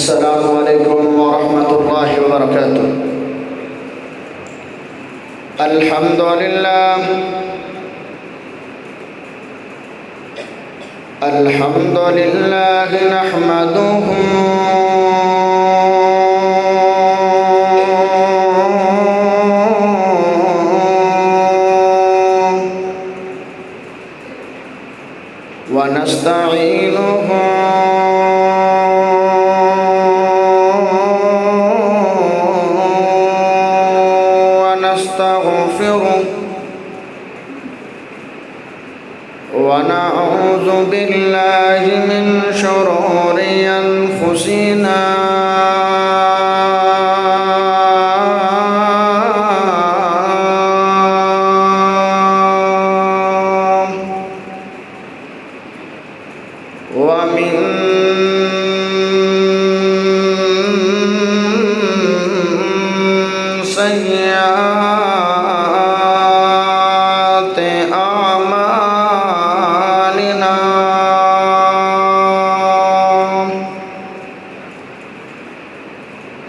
السلام عليكم ورحمة الله وبركاته. الحمد لله نحمده ونستعينه ونستغفره ونعوذ بالله من شرور أنفسنا ومن سيئات أعمالنا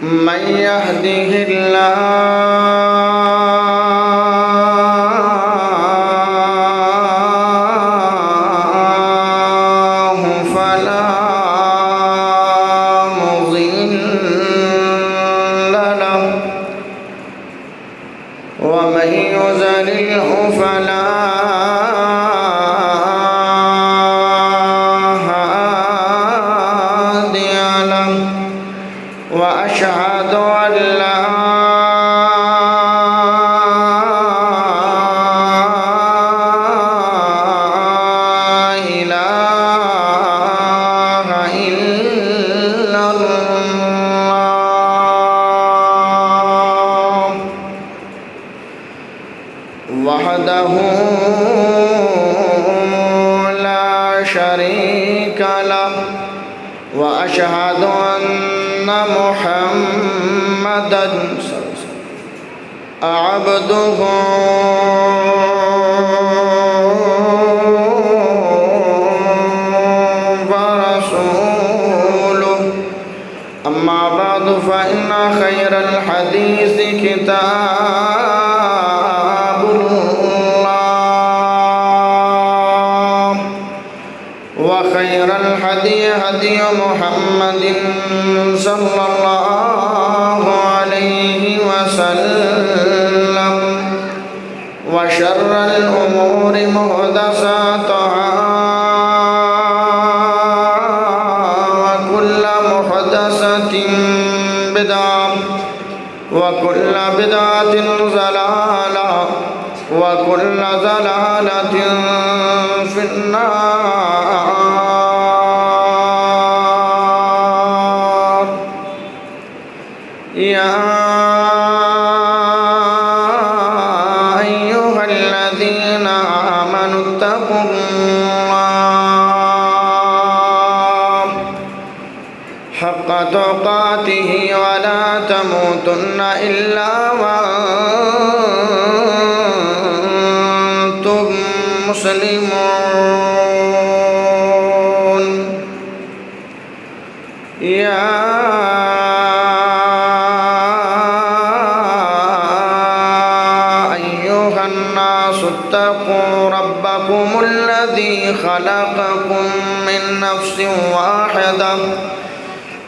من يهده الله فلا مضل له ومن يضلله فلا هادي له وأشهد أن لا إله إلا الله وحده لا شريك له وأشهد أن محمدًا عبده ورسوله أما بعد فإن خير الحديث كتاب الله وخير الهدي هدي محمد صلى الله عليه وسلم وشر الأمور محدثاتها وكل محدثة بدعة وكل بدعة ضلالة وكل ضلالة في النار. يا أيها الذين آمنوا اتقوا الله حق تقاته ولا تموتن إلا وأنتم مسلمون. يا أيها الناس اتقوا ربكم الذي خلقكم من نفس واحدة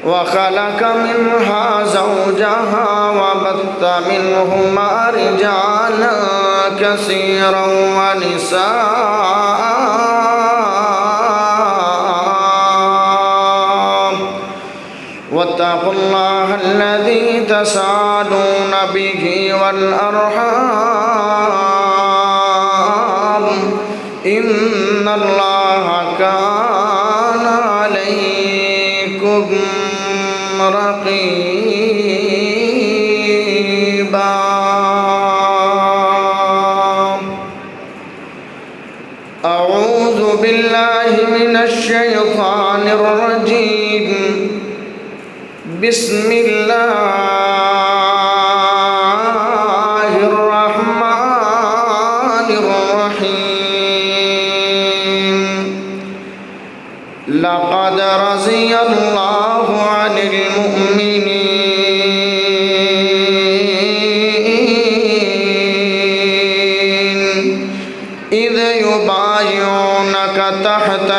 وخلق منها زوجها وبث منهما رجالا كثيرا ونساء واتقوا الله الذي تساءلون به والأرحام إن الله كان عليكم رقيبا. أعوذ بالله من الشيطان الرجيم. بسم الله الرحمن الرحيم. لقد رضي الله عن المؤمنين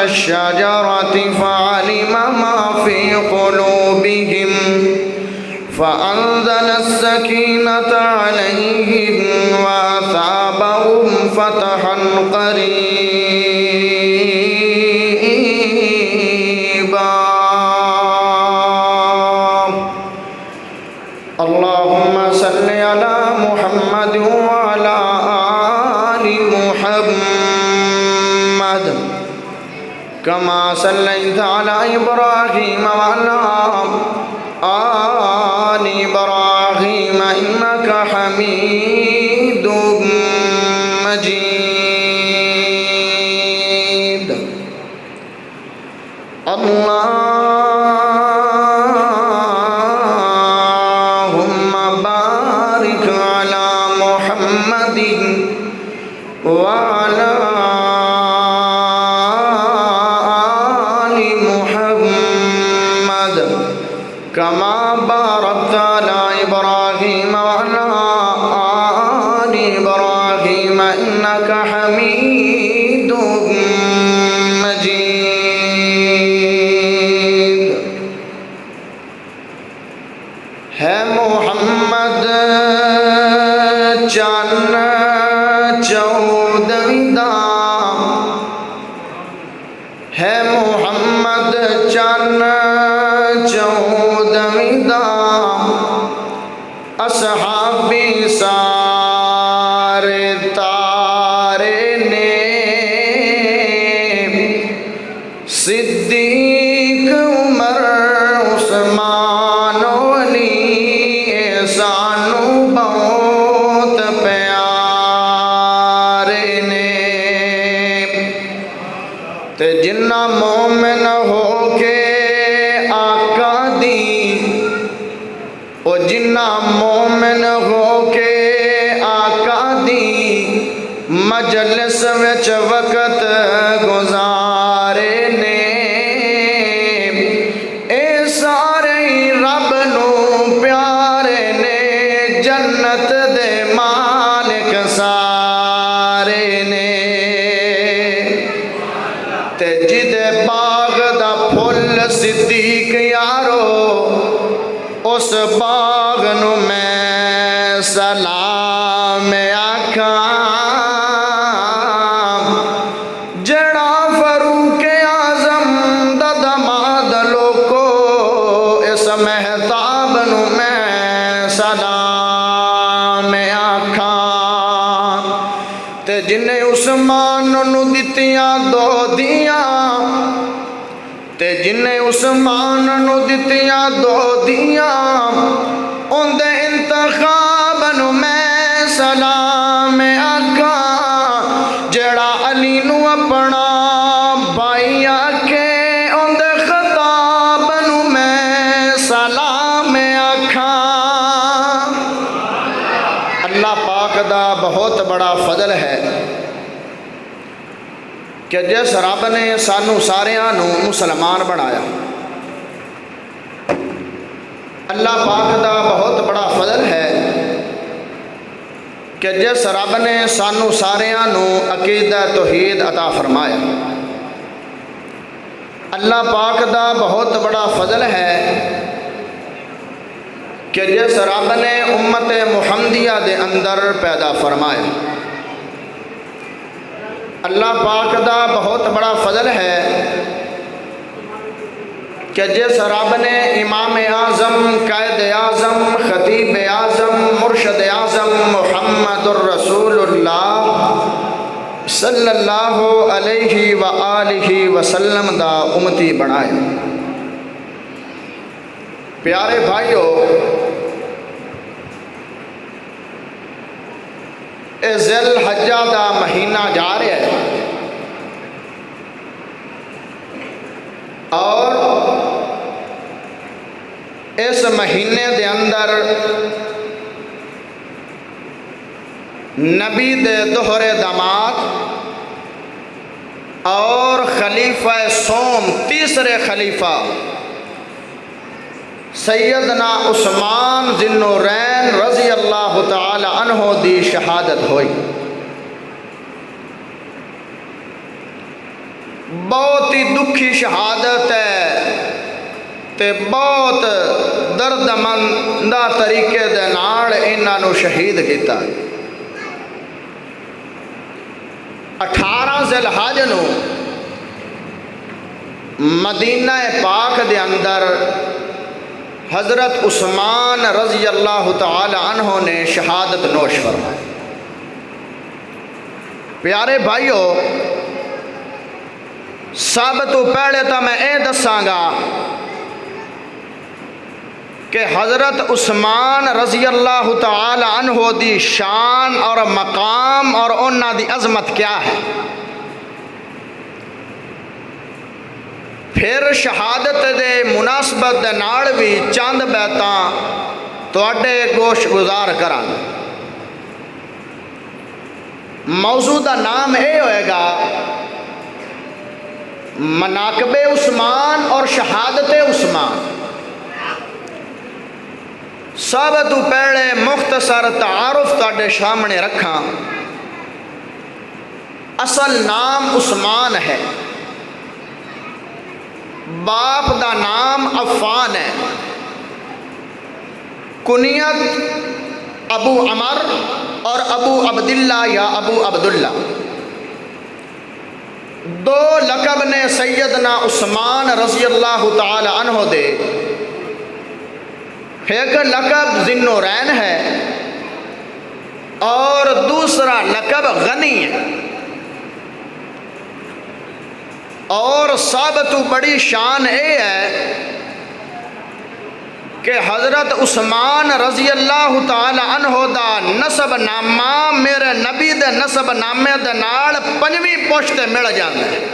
الشجرة فعلم ما في قلوبهم فأنزل السكينة عليهم وأثابهم فتحا قريبا. اللهم صل على محمد وعلى آل محمد كما صليت على إبراهيم وعلى آل إبراهيم إنك حميد مجيد. اللهم بارك على محمد وعلى آل محمد كما باركت على إبراهيم وعلى آل إبراهيم إنك حميد مجيد. ہے محمد چن چودویں دا، ہے محمد چن چودویں دا، اصحابی سارے تارے نے، صدیق عمر عثمان علی سانو بہت پیارے نے. تے جنہ مومن ہو کے آقا دی، او جنہ مومن ہو کے آقا دی مجلس وچ وقت گزارے نے، اے سارے رب نو پیارے نے، جنت دے مالک سارے نے. تے جدے باغ دا پھل صدیق یارو، اس باغ نو میں سلام آکھاں، جڑا فاروق اعظم دا دماد لوکو، اس مہتاب نو میں سلام آکھاں. تے جنہیں عثمان نو دتیاں دو دیاں، تے جنہیں عثمان نو دتیاں دو دیاں، ان دے انتخاب نو میں سلام آکھاں. جڑا علی نو اپنا بھائی آکھے، ان دے خطاب نو میں سلام آکھاں. اللہ پاک دا بہت بڑا فضل ہے کہ جس رب نے سانو ساریاں نو مسلمان بنایا. اللہ پاک دا بہت بڑا فضل ہے کہ جس رب نے سانو ساریاں نو عقیدہ توحید عطا فرمایا. اللہ پاک دا بہت بڑا فضل ہے کہ جس رب نے امت محمدیہ دے اندر پیدا فرمایا. اللہ پاک دا بہت بڑا فضل ہے کہ جس رب نے امام اعظم، قائد اعظم، خطیب اعظم، مرشد اعظم محمد الرسول اللہ صلی اللہ علیہ وآلہ وسلم دا امتی بنایا. پیارے بھائیو، ذی الحجہ دا مہینہ جا رہا ہے اور اس مہینے دے اندر نبی دے دوہرے داماد اور خلیفہ سوم تیسرے خلیفہ سیدنا عثمان ذی النورین رضی اللہ تعالی عنہ دی شہادت ہوئی. بہت ہی دکھی شہادت ہے تے بہت درد مندہ طریقے دے نال انہاں نو شہید کیتا۔ 18 ذی الحج نو مدینہ پاک دے اندر حضرت عثمان رضی اللہ تعالی عنہ نے شہادت نوش فرمائی۔ پیارے بھائیو، سب تو پہلے تو میں اے دساں گا کہ حضرت عثمان رضی اللہ تعالی عنہ دی شان اور مقام اور انہاں دی عظمت کیا ہے۔ پھر شہادت دے مناسبت دے نال بھی چند بیتاں تواڈے گوش گزار کراں۔ موضوع دا نام اے ہوئے گا مناقب عثمان اور شہادت عثمان۔ سب تو پہلے مختصر تعارف تواڈے سامنے رکھاں۔ اصل نام عثمان ہے، باپ دا نام عفان ہے، کنیت ابو عمر اور ابو عبداللہ یا ابو عبداللہ۔ دو لقب نے سیدنا عثمان رضی اللہ تعالی عنہ دے۔ ایک لقب ذی النورین ہے اور دوسرا لقب غنی ہے۔ اور سب تو بڑی شان اے ہے کہ حضرت عثمان رضی اللہ تعالی عنہ دا نسب نامہ میرے نبی دے نسب نامے دے نال 5ویں پشت مل جاندے۔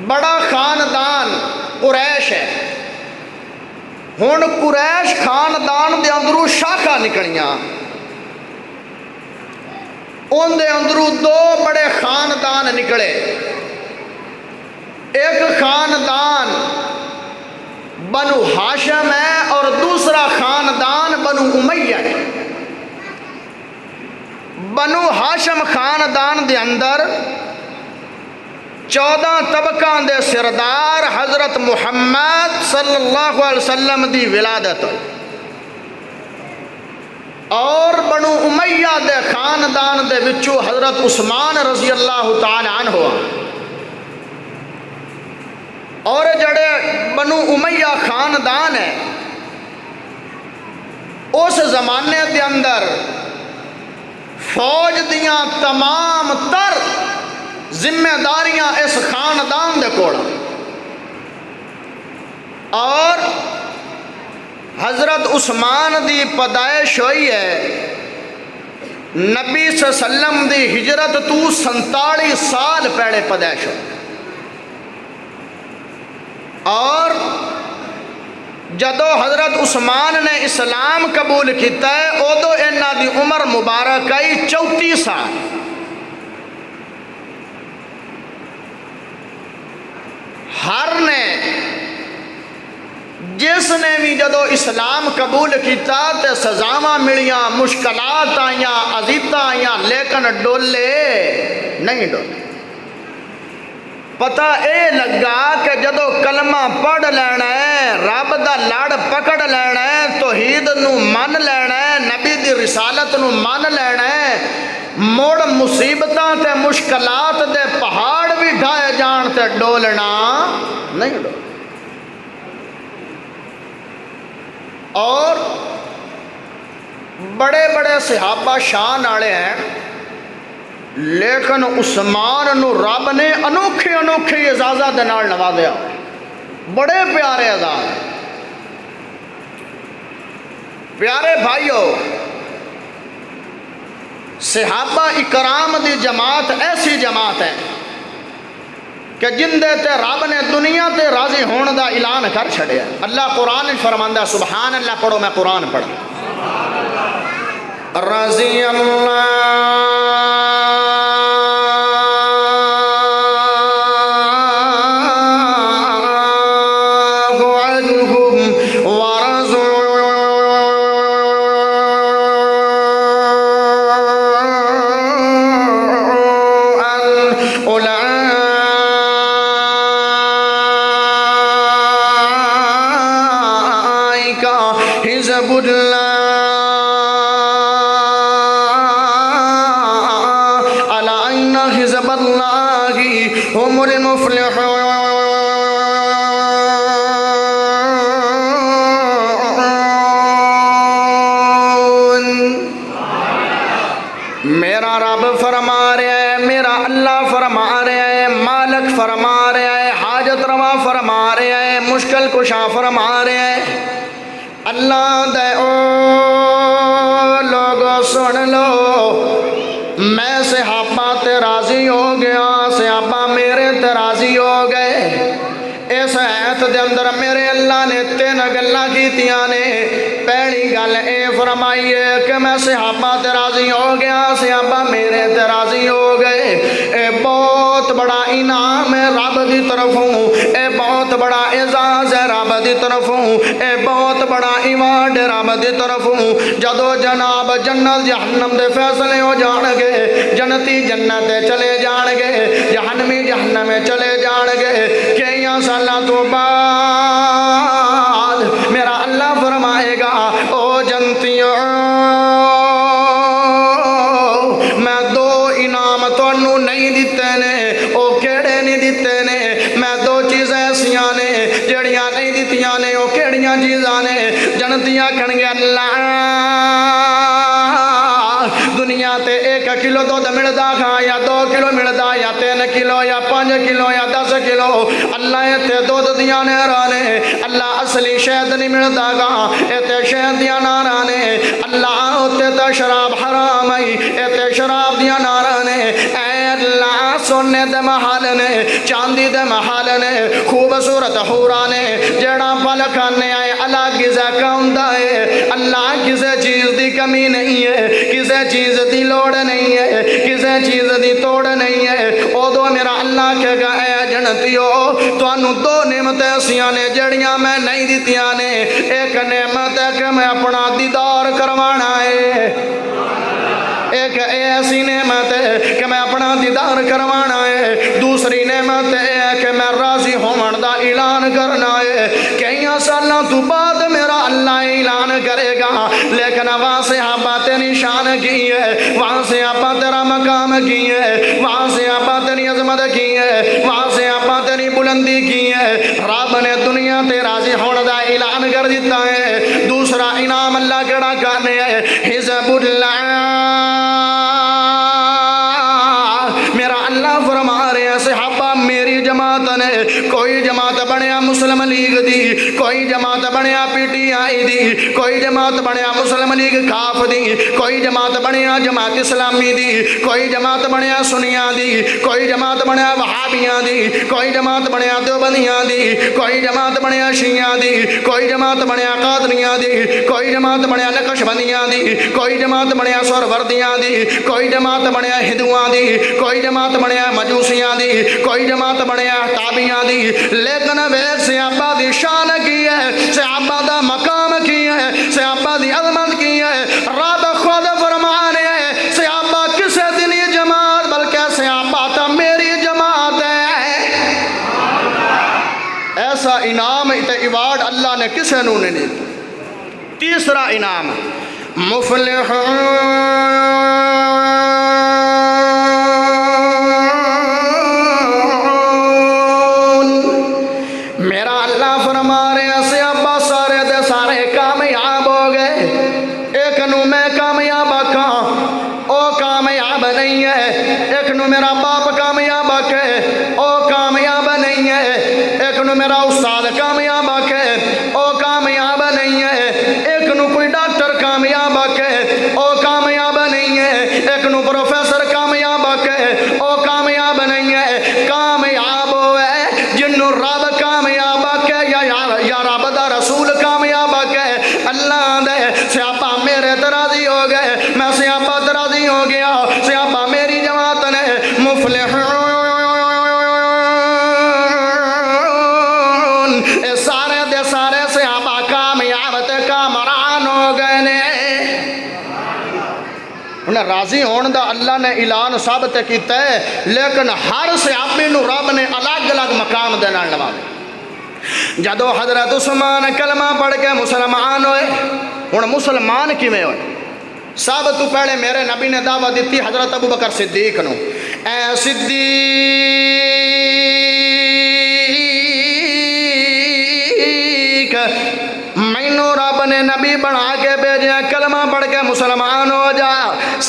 بڑا خاندان قریش ہے۔ ہن قریش خاندان دے اندروں شاخا نکلیاں، ان دے اندروں دو بڑے خاندان نکلے۔ ایک خاندان بنو ہاشم ہے اور دوسرا خاندان بنو امیہ ہے۔ بنو ہاشم خاندان دے اندر 14 طبقاں دے سردار حضرت محمد صلی اللہ علیہ وسلم دی ولادت، اور بنو امیہ دے خاندان دے وچوں حضرت عثمان رضی اللہ تعالی عنہ۔ اور جڑے بنو امیہ خاندان ہے، اس زمانے دے اندر فوج دیاں تمام تر ذمہ داریاں اس خاندان دے کول، اور حضرت عثمان دی پیدائش ہوئی ہے نبی صلی اللہ علیہ وسلم دی ہجرت تو 47 سال پہلے پیدائش ہوئی۔ اور جدو حضرت عثمان نے اسلام قبول کیتا ہے ادو انہاں دی عمر مبارک آئی 34 سال۔ ہر نے جس نے بھی جدو اسلام قبول کیتا تے سزاواں ملیاں، مشکلات آئیاں، اذیتاں آئیاں، لیکن ڈولے نہیں ڈولے۔ پتہ اے لگا کہ جدو کلمہ پڑھ لینا ہے، رب دا لڑ پکڑ لینا ہے، توحید نو من لینا ہے، نبی دی رسالت نو من لینا ہے، موڑ مصیبتاں تے مشکلات دے پہاڑ بھی ڈھائے جان تے ڈولنا نہیں ڈولنا۔ اور بڑے بڑے صحابہ شان والے ہیں، لیکن عثمان نو رب نے انوکھے انوکھے اعزازات دے نال نوازیا، بڑے پیارے اعزاز۔ پیارے بھائیو، صحابہ اکرام دی جماعت ایسی جماعت ہے کہ جن دے تے رب نے دنیا تے راضی ہون دا اعلان کر چھڑیا۔ اللہ قرآن فرماندا، سبحان اللہ پڑھو، میں قرآن پڑھا۔ رضی اللہ حزب اللہ الا ان حزب اللہ هم المفلحون۔ میرا رب فرما رہا ہے، میرا اللہ فرما رہا ہے، مالک فرما رہا ہے، حاجت روا فرما رہا ہے، مشکل کشا فرما رہا ہے۔ اللہ دے او لوگو سن لو، میں صحابہ تے راضی ہو گیا، صحابہ میرے تے راضی ہو گئے۔ اس آیت دے اندر میرے اللہ نے تین گلاں کیتیاں نے۔ پہلی گل اے فرمائی ہے کہ میں صحابہ تے راضی ہو گیا، صحابہ میرے تے راضی ہو گئے۔ اے بہت بڑا انعام ہے رب دی طرفوں، اے بہت بڑا اعزاز ہے رب دی طرفوں، اے بہت بڑا ایوارڈ ہے رب دی طرفوں۔ جدو جناب جنت جہنم دے فیصلے ہو جان گے، جنتی جنت چلے جان گے، جہنمی جہنم چلے جان گے، کئیاں سالاں تو بعد میرا اللہ فرمائے گا او جنتیوں میں دو انعام تانوں نہیں دیتے نے، او کیڑے نہیں دیتے نے؟ میں دو چیزیں ایسیاں نے جڑیاں نہیں دیتیاں نے، او کیڑیاں چیزاں نے؟ جنتیاں کہن گے اللہ دنیا تے 1 کلو دودھ ملدا کھا، یا 2 کلو ملدا، یا 3 کلو، یا 5 کلو، یا 10 کلو۔ اللہ تے دودھ دیاں نہراں نے، اللہ اصلی شہد نہیں ملدا گا، تے شہد دیاں نہراں نے۔ اللہ تے تے شراب حرام ہے، تے شراب دیاں نہراں نے۔ اے اللہ سونے دے محل نے، چاندی دے محل نے، خوبصورت حوراں نے، جڑا پھل کھانے آئے اللہ غذا کا ہوندا ہے۔ اللہ کسے چیز دی کمی نہیں ہے، کسے چیز دی لوڑ نہیں ہے، کسے چیز دی توڑ نہیں ہے۔ او دو میرا اللہ کہے گا اے جنتیو تانوں 2 نعمتیں ایسیاں نے جڑیاں میں نہیں دیتیاں نے۔ ایک نعمت ہے کہ میں اپنا دیدار کروانا ہے، ایک ایسی نعمت ہے کہ میں اپنا دیدار کروانا ہے، دوسری نعمت ہے کہ میں راضی ہون دا اعلان کرنا ہے۔ کئیاں سالاں تو بعد میرا اللہ اعلان کرے گا، لیکن وہاں سے صحابہ تیری شان کی ہے، وہاں سے صحابہ تیرا مقام کی ہے، وہاں سے صحابہ تیری عظمت کی ہے، وہاں سے صحابہ تیری بلندی کی ہے۔ رب نے دنیا تے راضی ہون دا اعلان کر دیتا ہے۔ دوسرا انعام اللہ کیڑا کرنے ہے؟ حزب اللہ۔ میرا اللہ فرما رہے ہیں صحابہ میری جماعت نے، کوئی جماعت بنیا مسلم لیگ دی، کوئی جماعت بنیا پی ٹی آئی دی، کوئی جماعت بنیا مسلم لیگ کاف دی، کوئی جماعت بنیا جماعت اسلامی دی، کوئی جماعت بنیا سنیاں دی، کوئی جماعت بنیا وہابیاں دی، کوئی جماعت بنیا دیوبندیاں دی، کوئی جماعت بنیا شیعہ دی، کوئی جماعت بنیا قادریاں دی، کوئی جماعت بنیا نقشبندیاں دی، کوئی جماعت بنیا سہروردیاں دی، کوئی جماعت بنیا ہندوؤں دی، کوئی جماعت بنیا مجوسیاں دی، کوئی جماعت بنیا تابعیاں دی۔ لیکن ویکھ صحابہ دی شان کی ہے، صحابہ دا مقام کی ہے، صحابہ دی عظمت کی ہے۔ رب خود فرمانے ہے صحابہ کسے دی نہیں جماعت بلکہ صحابہ تا میری جماعت ہے۔ ایسا انعام تے ایوارڈ اللہ نے کسے نو نہیں دی۔ تیسرا انعام مفلحون۔ میرا اللہ فرما رہے ہیں صحابہ سارے دے سارے کامیاب ہو گئے، ایک نو میں کامیاب آکھاں او کامیاب نہیں ہے، ایک نو میرا باپ کامیاب آکھے او کامیاب نہیں ہے، ایک نو میرا استاد کامیاب آکھے او کامیاب نہیں ہے، ایک نو کوئی ڈاکٹر کامیاب آکھے او کامیاب نہیں ہے، ایک نو پروفیسر کامیاب آکھے او کامیاب نہیں ہے۔ کامیاب ہوئے جنو رب کامیاب آکھے یا رب دا رسول کامیاب آکھے۔ اللہ دے صحابہ میرے تراضی ہو گئے، میں صحابہ تراضی ہو گیا، صحابہ میری جماعت نے۔ مفلحون سارے دے سارے صحابہ کامیاب تے کامران ہو گئے نے۔ انہیں راضی ہون دا اللہ نے اعلان ثابت کیتا ہے، لیکن ہر صحابی نو رب نے الگ الگ مقام دے نال نوازا۔ جدو حضرت عثمان کلمہ پڑھ کے مسلمان ہوئے، ہن مسلمان کیویں ہوئے؟ سب تو پہلے میرے نبی نے دعوت دیتی حضرت ابو بکر صدیق نو، اے صدیق مینو رب نے نبی بنا کے بھیجا، کلمہ پڑھ کے مسلمان ہو جا۔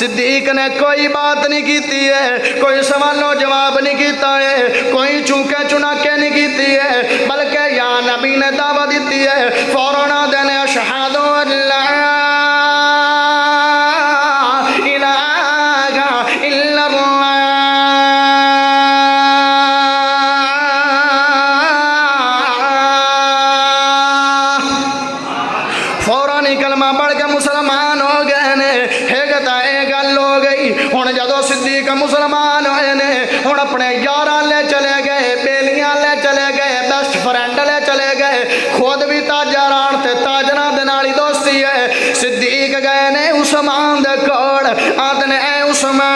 صدیق نے کوئی بات نہیں کیتی ہے، کوئی سوال و جواب نہیں کیتا ہے، کوئی چونکے چناکے نہیں کیتی ہے، بلکہ یا نبی نے دعوت دیتی ہے فوراً دینے اشہد ان لا مسلمان ہوئے نے، ہن اپنے یاراں لے چلے گئے، بیلیاں لے چلے گئے، بیسٹ فرینڈ لے چلے گئے، خود بھی تاجران تے تاجراں دے نال دوستی ہے۔ صدیق گئے نے عثمان دے کول، آندے نے اے عثمان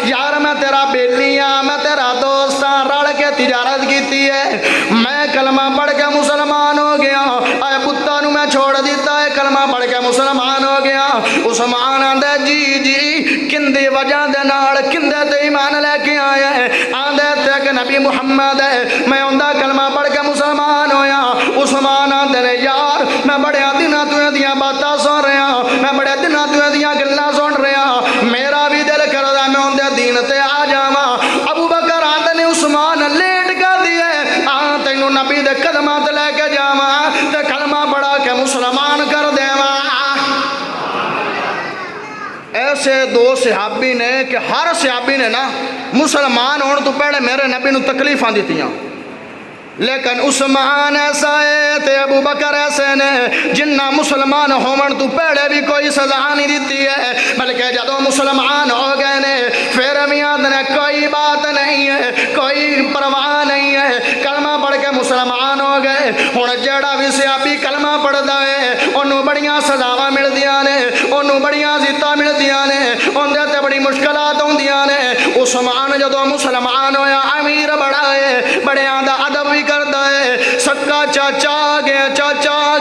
یار میں تیرا بیلی ہاں، میں تیرا دوست ہاں، رل کے تجارت کیتی ہے، میں کلمہ پڑھ کے مسلمان ہو گیا، اے بتاں نوں میں چھوڑ دیتا ہے، کلمہ پڑھ کے مسلمان ہو گیا۔ عثمان آندے جی کندی وجہ دے نال کندے تے ایمان لے کے آیا ہے؟ آندے تے کہ نبی محمد ہے، میں اوندا کلمہ پڑھ کے مسلمان ہویا۔ عثمان آندے نے یار میں بڑے دناں تو دیاں باتاں سن رہا، میں بڑے دناں تو دیاں گلاں سن رہا، میرا بھی دل کردا میں اون دے دین تے آ جاواں۔ ابو بکر آندے نے عثمان لیٹ کر دیے، تینوں نبی دے قدماں تے لے کے جاواں تے کلمہ پڑھا کے مسلمان کر دیواں۔ ایسے دو صحابی نے کہ ہر صحابی نے نا مسلمان ہونے تو پہلے میرے نبی نو تکلیفاں دیتیاں، لیکن عثمان ایسا ہے تے ابو بکر ایسے نے جنہ مسلمان ہومن تو پہلے بھی کوئی سزا نہیں دیتی ہے، بلکہ جدو مسلمان ہو گئے نے پھر میاں نے کوئی بات نہیں ہے، کوئی پرواہ نہیں ہے، کلمہ پڑھ کے مسلمان ہو گئے۔ ہن جڑا بھی صحابی کلمہ پڑھدا ہے انہوں بڑیاں سزاواں ملدیاں نے، انہوں بڑیاں عزتاں ملدیاں نے، اندر تے بڑی مشکلات ہوندیاں نے۔ عثمان جدو مسلمان ہویا امیر بڑا ہے، بڑیاں دا ادب بھی کردا ہے، سکا چاچا آ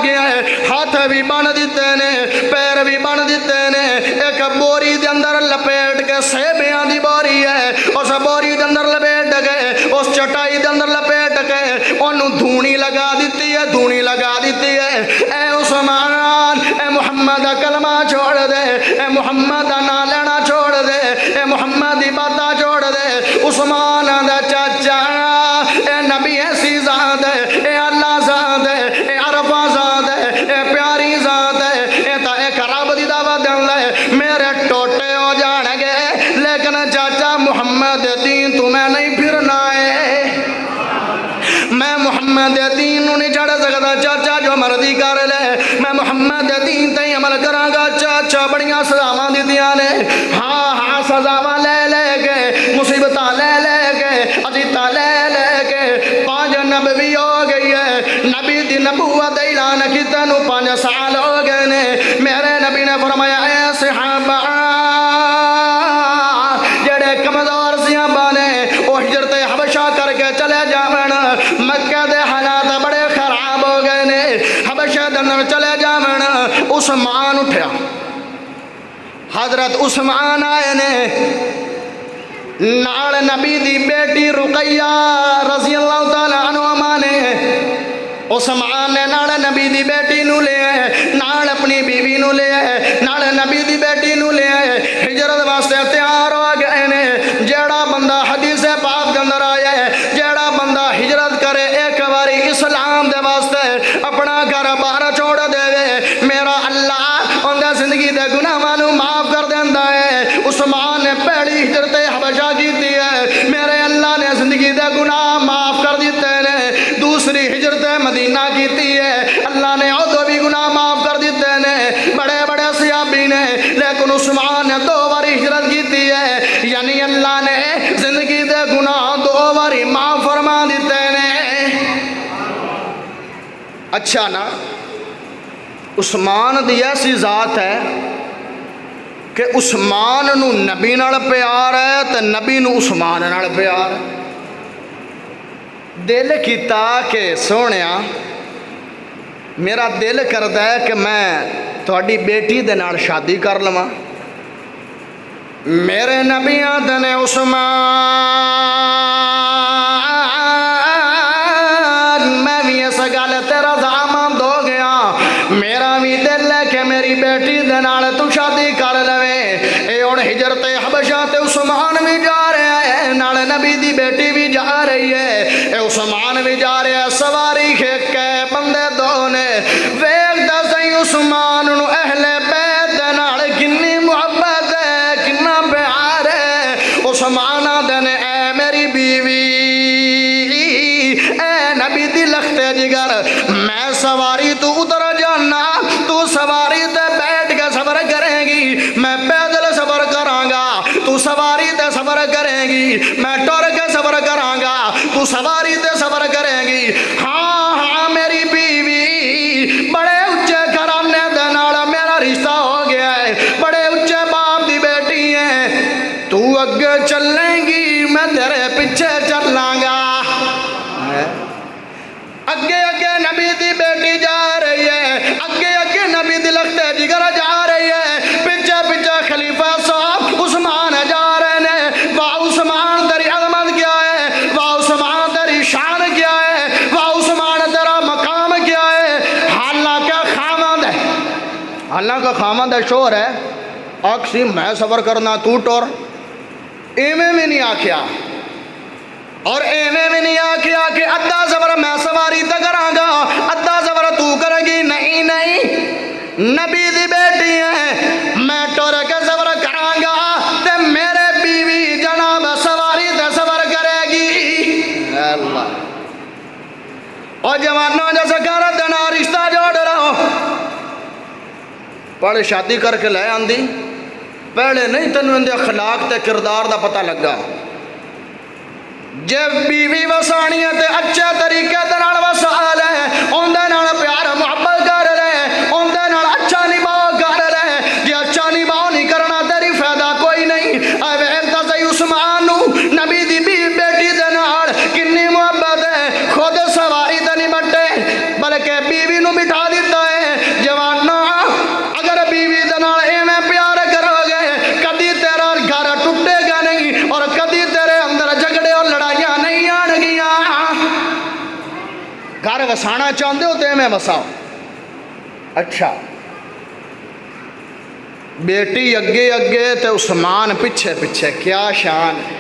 گیا ہے، ہاتھ بھی بن دیتے نے، پیر بھی بن دیتے نے، ایک بوری دے اندر لپیٹ کے سیبیاں دی بوری ہے، اس بوری دے اندر لپیٹ کے اس چٹائی دے اندر لپیٹ کے انہوں دھونی لگا دیتی ہے، دھونی لگا دیتی ہے۔ اے عثمان اے محمد کلمہ چھوڑ دے، اے محمد نام لینا چھوڑ دے، اے محمد دی باتاں چھوڑ دے۔ عثمان دا چاچا اے نبی ایسی ذات ہے، اے اللہ ذات ہے، اے عرفہ ذات ہے، اے پیاری ذات ہے، اے تا ایک رب دی دعوت دین لے میرے ٹوٹے ہو جان گے، لیکن چاچا محمد دین تمہیں نہیں پھرنا ہے، میں محمد دین نو نہیں چڑھ سکتا چاچا، جو مرضی کر لے، میں محمد دین تے عمل کراں گا چاچا۔ بڑیاں سزاواں دتیاں نے، ہاں سزاواں لے کے، مصیبتاں لے کے، اذیتاں لے کے 5 نبوی ہو گئی ہے، نبی دی نبوت اعلان کیتے نو 5 سال ہو گئے نے۔ میرے نبی نے فرمایا اے صحابہ جڑے کمزور صحابہ نے وہ ہجرت حبشہ کر کے چلے جاون، مکہ دے حالات بڑے خراب ہو گئے نے، حبشہ دے اندر چلے جاون۔ عثمان اٹھیا، حضرت عثمان آئے نے، نال نبی دی بیٹی رقیہ رضی اللہ تعالی عنہ نے، عثمان نے نال نبی دی بیٹی نو لے آئے، نال اپنی بیوی نو لے آئے، نال نبی دی بیٹی نو لے آئے، ہجرت واسطے تیار ہو گئے نے۔ جیڑا بندہ حدیث پاک دے اندر آیا ہے، جیڑا بندہ ہجرت کرے ایک باری اسلام دے واسطے اپنا گھر باہر چھوڑ دے، میرا اللہ اندر زندگی دے گناہاں نو معاف کر دیندا ہے۔ عثمان نے پہلی ہجرت حبشہ کیتی ہے، میرے اللہ نے زندگی دے گناہ معاف کر دیتے نے۔ دوسری ہجرت مدینہ کیتی ہے، اللہ نے ادو بھی گناہ معاف کر دیتے نے۔ بڑے بڑے صحابی نے، لیکن عثمان نے 2 باری ہجرت کیتی ہے، یعنی اللہ نے زندگی دے گناہ 2 باری معاف فرما دیتے نے۔ اچھا نا، عثمان دی ایسی ذات ہے کہ عثمان نو نبی نال پیار ہے تے نبی نو عثمان نال پیار ہے۔ دل کیتا کہ سونیا میرا دل کرتا ہے کہ میں تھوڑی بیٹی دے نال شادی کر لواں. میرے نبی آدھے عثمان میں بھی اس گل تیرا ضامن ہو گیا. میرا بھی دل ہے کہ میری بیٹی دے نال تو شادی کر لوے. اے ہن ہجرت حبشہ تے عثمان بھی جا رہا ہے, نال نبی دی بیٹی بھی جا رہی ہے. اے عثمان بھی جا رہا ہے, سواری کے بندے دو نے. ویکھدا سی عثمان نو اہل بیت دے نال کنی محبت ہے, کنا پیار ہے. عثمان آدھے نے اے میری بیوی, اے نبی دی لختے جگر, میں سواری تو اتر جانا, تو سواری تے بیٹھ کے سفر کرے گی, میں پیدل سفر کراں گا. تو سواری تے سفر کرے گی, میں ٹر کے سفر کراں گا. تو سواری تے سفر کرے گی. ہاں ہاں میری بیوی, بڑے اچھے گھرانے دے نال میرا رشتہ ہو گیا ہے, بڑے اچھے باپ دی بیٹی ہے. تو اگے چلیں گی, میں تیرے پیچھے چلاں گا. اگے اگے نبی دی بیٹی جا رہی ہے, اگے اگے نبی دی لختے جگر جا رہی ہے, پیچھے پیچھے خلیفہ صاحب عثمان جا رہے ہیں. واہ عثمان تیری عظمت کیا ہے, واہ عثمان تیری شان کیا ہے, واہ عثمان تیرا مقام کیا ہے. حالانکہ خامد ہے شور ہے, آکسی میں سفر کرنا تو ٹور, ایویں بھی نہیں آکھیا. اور ایویں بھی نہیں آکھیا کہ ادھا سفر میں سواری تے کراں گا, ادھا سفر تو کرے گی. نہیں نہیں, نبی دی بیٹی ہے, میں ٹور کے سفر کراں گا تے میرے بیوی جناب سواری تے سفر کرے گی. اللہ اور جوانوں جیسا کر دینا رشتہ جوڑ رہا ہو. پڑھ شادی کر کے لے آندی, پہلے نہیں تینوں اندے اخلاق تے کردار دا پتہ لگا. جب بیوی وسانی ہے تے اچھے طریقے دے نال وسا لے, اوندے نال پیار محبت کر لے, اوندے نال اچھا نبھاؤ کر لے. جے اچھا نبھاؤ نہیں کرنا تیری فائدہ کوئی نہیں. اے ویکھدا سی عثمان نو نبی دی بیٹی دے نال کنی محبت ہے, خود سواری تے نہیں بٹے بلکہ بیوی نو بٹھا دیتا ہے. جواناں اگر بیوی دے نال ایویں پیار کرو گے, کدی تیرا گھر ٹوٹے گا نہیں, اور کدی تیرے اندر جھگڑے اور لڑائیاں نہیں آن گیاں. گھر وسانا چاہتے ہو تے میں وساؤ. اچھا بیٹی اگے اگے تے عثمان پیچھے پیچھے, کیا شان ہے.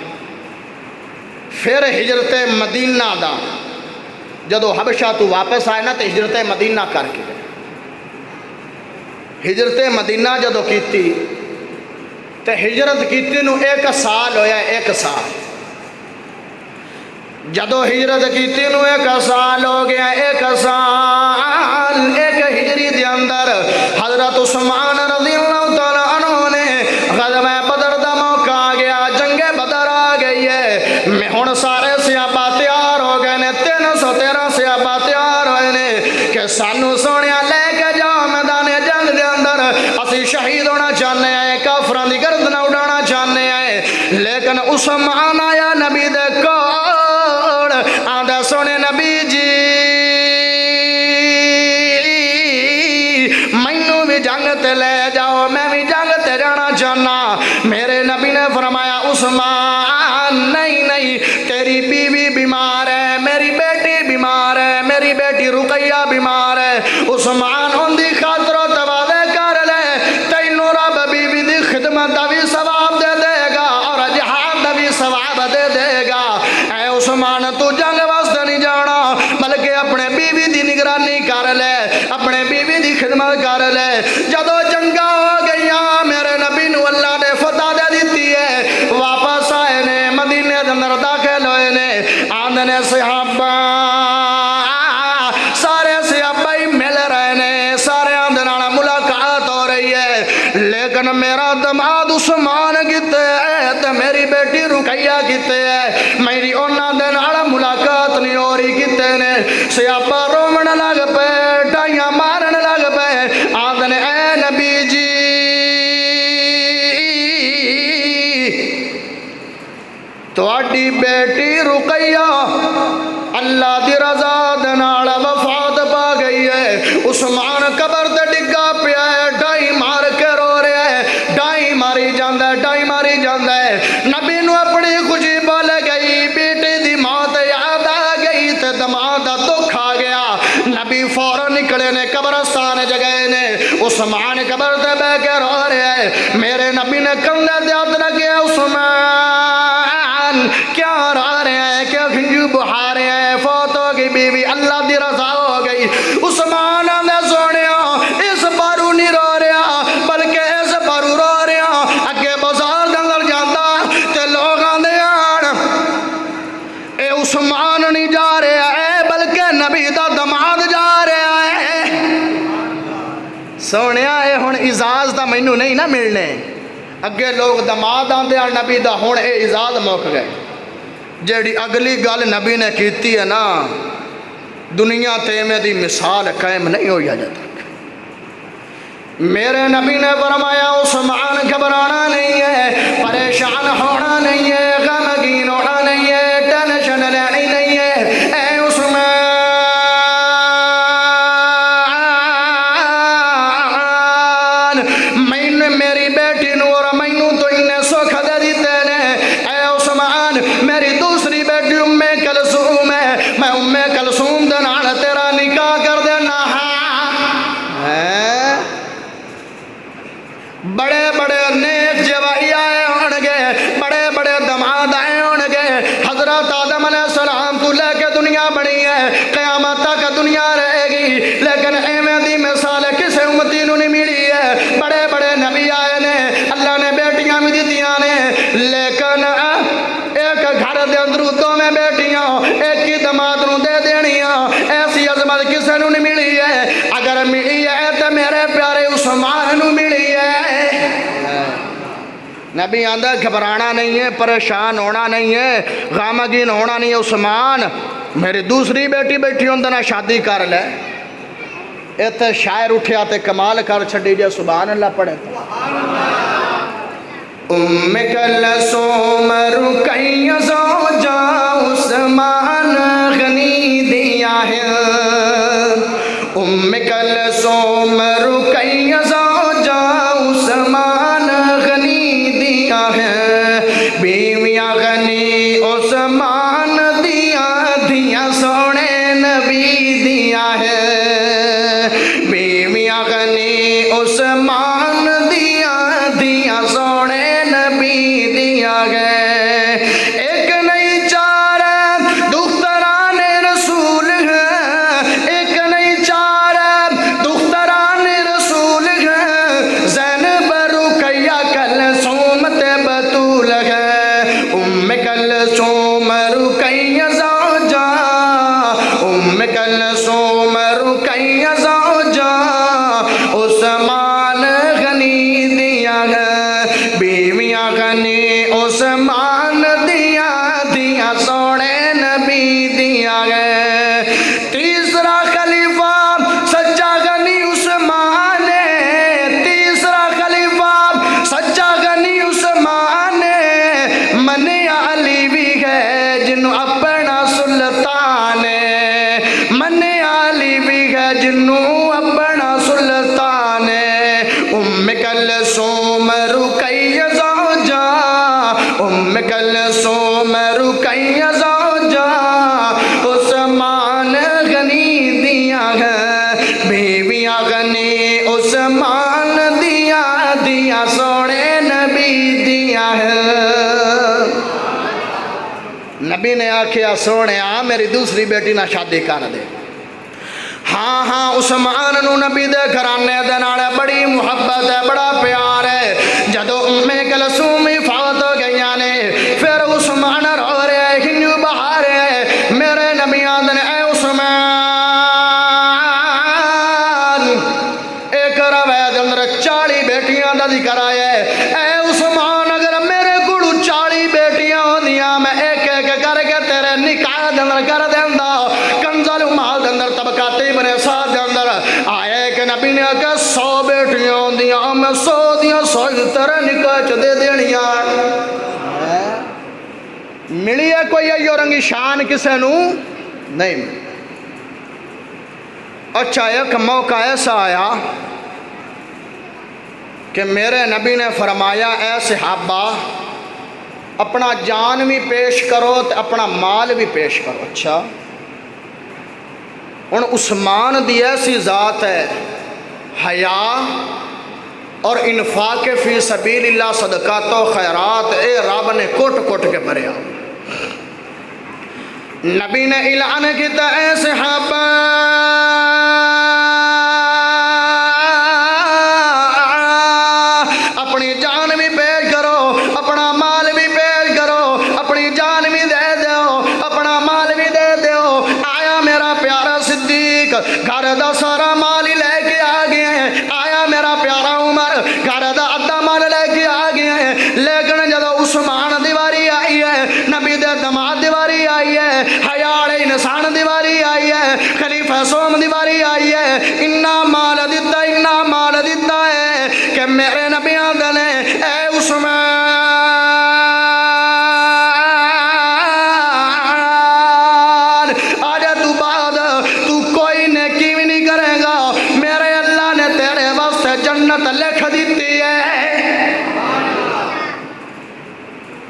پھر ہجرت مدینہ دا جدو حبشہ تو واپس آئے نا تے ہجرت مدینہ کر کے, ہجرت مدینہ جدو کیتی تے ہجرت کیتی نو 1 سال ہویا, 1 سال. جدو ہجرت کیتی نو 1 سال ہو گیا, 1 سال 1 ہجری دے اندر حضرت عثمان رضی اللہ تعالیٰ عنہ نے غزوہ بدر دا موقع آ گیا, جنگ بدر آ گئی ہے. میں ہن سارے صحابہ تیار ہو گئے نے, 313 صحابہ تیار ہوئے نے کہ سانو سونیا لے کے جاؤ میدان جنگ دے اندر, اسی شہید ہونا چاہنے ہیں, کافراں دی گردن اڑانا چاہنے ہیں. لیکن عثمان آیا نبی دے کول, آندا سونے نبی جی مینوں بھی جنگ تے لے جاؤ, میں بھی جنگ تے جانا چاہنا. میرے نبی نے فرمایا عثمان نہیں نہیں, تیری بیوی بیمار ہے, میری بیٹی بیمار ہے, میری بیٹی رقیہ بیمار ہے. عثمان ان دی خاطر و تواضع کر لے, تینوں رب بیوی دی خدمت دا بھی ثواب دے دے گا اور جہاد دا بھی ثواب دے دے گا. اے عثمان تو جنگ واسطے نہیں جانا بلکہ اپنے بیوی دی نگرانی کر لے, اپنے بیوی دی خدمت کر لے. جدو جنگاں ہو گئیاں میرے نبی نو اللہ نے فتح دے دیتی ہے, واپس آئے نے, مدینے دے اندر داخل ہوئے نے. آندے نے صحابہ, سارے صحابہ ہی مل رہے نے, سارے آندے نال ملاقات ہو رہی ہے. لیکن میرا دماد عثمان کتے ہے تے میری بیٹی رقیہ کتے ہے, میری انہاں دے نال ملاقات نہیں ہو رہی کتے نے. صحابہ رومن لگ پے, ٹائیاں مارن لگ پے. آندے نے اے نبی جی تواڈی بیٹی رقیہ اللہ دی رضا دے نال وفات پا گئی ہے. عثمان قبر تے ڈگا پیا ہے، ڈائی مار کے رو رہا ہے، ڈائی ماری جاندا ہے، ڈائی ماری جاندا ہے۔ نبی نو اپنی خوشی بول گئی، بیٹی دی موت یاد آ گئی تے دماغ دا دکھ آ گیا۔ نبی فوراً نکلے نے قبرستان جگہ نے، عثمان قبر تے بہ کے رو رہا ہے۔ میرے نبی نے کندھے تے ہاتھ رکھیا، عثمان کیا رو رہے ہیں، کیا گھنجو بہا رہے ہیں، فوت ہو گئی بیوی، اللہ دی رضا ہو گئی۔ عثمان نے سونیا اس بارو نہیں رو رہا بلکہ اس بارو رو رہا، اگے بازار دے اندر جاندا تے لوگ آندے آن اے عثمان نہیں جا رہا ہے بلکہ نبی دا دماد جا رہا ہے۔ سونیا اے ہن اعزاز دا مینوں نہیں نہ ملنے، اگے لوگ دماد آندے آن نبی دا، ہن اے اعزاز مک گئے۔ جیڑی اگلی گل نبی نے کیتی ہے نا، دنیا تے میں دی مثال قائم نہیں ہوئی اجے تک۔ میرے نبی نے فرمایا عثمان گھبرانا نہیں ہے، پریشان ہونا نہیں ہے، غمگین ہونا نہیں ہے، ٹینشن لینی نہیں ہے۔ اے عثمان میں میری بیٹی نو اور مینوں تو انہیں سکھ دے دیتے نے۔ اے عثمان میری دوسری بیٹی ام کلثوم ہے، میں ام کلثوم دے نال تیرا نکاح کر دینا ہے۔ بڑے بڑے نیک جوائی آئے ہون گے، بڑے بڑے دماد آئے ہون گے۔ حضرت آدم علیہ السلام تو لے کے دنیا بنی ہے، قیامت تک دنیا رہے گی، لیکن ایویں دی مثال کسے امتی نو نہیں ملی ہے۔ بڑے بڑے نبی آئے نے، اللہ نے بیٹیاں بھی دتیاں نے، لیکن ایک گھر دے اندر دو میں بیٹیاں ایک ہی دماد نو دے دینیاں، ایسی عظمت کسے نو نہیں ملی ہے۔ اگر ملی ہے تو میرے پیارے عثمان نو ملی ہے۔ نبی آندہ گھبرانا نہیں ہے، پریشان ہونا نہیں ہے، غامگین ہونا نہیں ہے۔ عثمان میری دوسری بیٹی بیٹھی ہوں نہ شادی کر لے۔ ایتھے شاعر اٹھیا تے کمال کر چھڑی جے، سبحان اللہ پڑھے۔ ام کلثوم رقیہ زوجہ عثمان غنی دیا ہے، ام کلثوم رقیہ زوجہ عثمان غنی دیا ہے، بیویاں غنی عثمان دیا دیا سونے نبی دیا ہے، بیویاں غنی عثمان دیا دیا سونے نبی دیا ہے۔ ایک نہیں چار دختران رسول ہے، ایک نہیں چار دختران رسول ہے، زینب رقیہ کلثوم تے بطول ہے، ام کلثوم رقیہ زوجہ، ام کلثوم رقیہ زوجہ عثمان غنی دیا ہے، بیویاں غنی عثمان دیا دیا سونے نبی دیا ہے۔ تیسرا خلیفہ سچا غنی عثمان ہے، تیسرا خلیفہ سچا غنی عثمان ہے، من علی بھی ہے جنوں اپنا سلطان ہے، من علی بھی ہے جنوں اپنا سلطان ہے۔ ام کلثوم رقیہ زوجہ، ام کلثوم رقیہ زوجہ عثمان غنی دیا ہے، بیویاں غنی عثمان دیا دیا سونے نبی دیا ہے۔ نبی نے آکھیا سونے میری دوسری بیٹی نہ شادی کر دے۔ ہاں ہاں عثمان نو نبی دے گھرانے دے نال بڑی محبت ہے، بڑا پیار ہے۔ جدو ام کلثوم فوت ہو گئیاں نے، پھر عثمان رو رہے ہیں، ہنجو بہا رہے ہیں۔ میرے نبی آندے نے اے عثمان، ایک روایت اندر 40 بیٹیاں دا ذکر آیا ہے۔ اے عثمان اگر میرے گڑو 40 بیٹیاں ہوندیاں میں ایک ایک کر کے تیرے نکاح دے اندر کر دیندا، کنزل مال دے اندر طبقاتی بنے ساتھ دے اندر آئے کہ نبی نے کہا 100 بیٹیاں ہوندیاں میں 100 دیاں 100 تیرے نکاح چ دے دینیاں۔ ملی ہے کوئی ایو رنگی شان کسے نو نہیں ملی۔ اچھا ایک موقع ایسا آیا کہ میرے نبی نے فرمایا اے صحابہ اپنا جان بھی پیش کرو تو اپنا مال بھی پیش کرو. اچھا ہن عثمان دی ایسی ذات ہے حیا اور انفاق فی سبیل اللہ صدقات و خیرات اے رب نے کوٹ کوٹ کے بھریا. نبی نے اعلان کیتا اے صحابہ اپنی جان بھی پیش کرو اپنا مال بھی پیش کرو اپنی جان بھی دے دو اپنا مال بھی دے دو. آیا میرا پیارا صدیق گھر دا سارا مال ہی لے کے آ گئے ہیں. آیا میرا پیارا عمر گھر دا ادھا مال لے کے آ گئے ہیں. لیکن جدو عثمان دیواری آئی ہے نبی دے دماد دیواری آئی ہے حیاڑ انسان دیواری آئی ہے خلیفہ سوم دیواری آئی ہے. اتنا مال دیتا ہے کہ میرے نبی آدھے نے اے عثمان آج تو بعد تو کوئی نیکی بھی نہیں کرے گا میرے اللہ نے تیرے واسطے جنت لکھ دیتی ہے.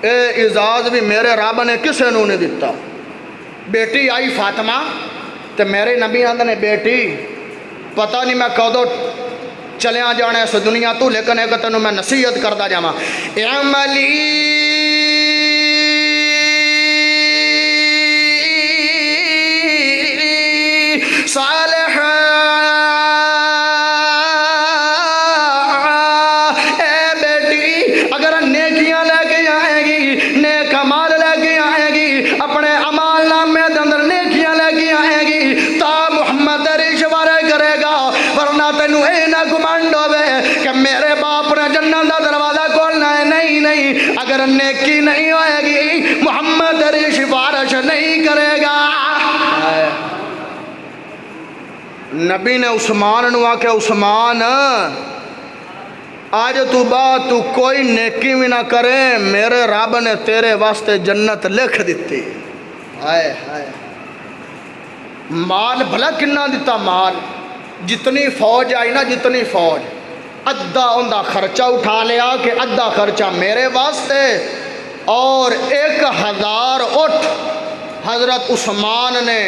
اے اعزاز بھی میرے رب نے کسے نو نہیں دیتا. بیٹی آئی فاطمہ تے میرے نبی آدھے نے بیٹی پتہ نہیں میں کدو چلیا جانا اس دنیا تو لیکن ایک تینوں میں نصیحت کردا جاواں اعملی صالح اے بیٹی اگر نیکیاں لے کے آئے گی نیک مال لے کے آئے گی اپنے عمال نامے دے اندر نیکیاں لے کے آئے گی تا محمد رشوارے کرے گا ورنہ تینوں اے نہ گمنڈ ہوے کہ میرے باپ نے جنت دا دروازہ کھولنا ہے. نہیں اگر نیکی نہیں ہوئے گی محمد سفارش نہیں کرے گا. نبی نے عثمان نو آکھیا عثمان آج تو بعد تو کوئی نیکی بھی نہ کرے میرے رب نے تیرے واسطے جنت لکھ دیتی. ہائے ہائے مال بھلا کنا دیتا مال جتنی فوج آئی نا جتنی فوج ادھا اندہ خرچہ اٹھا لیا کہ ادھا خرچہ میرے واسطے اور 1000 اٹھ حضرت عثمان نے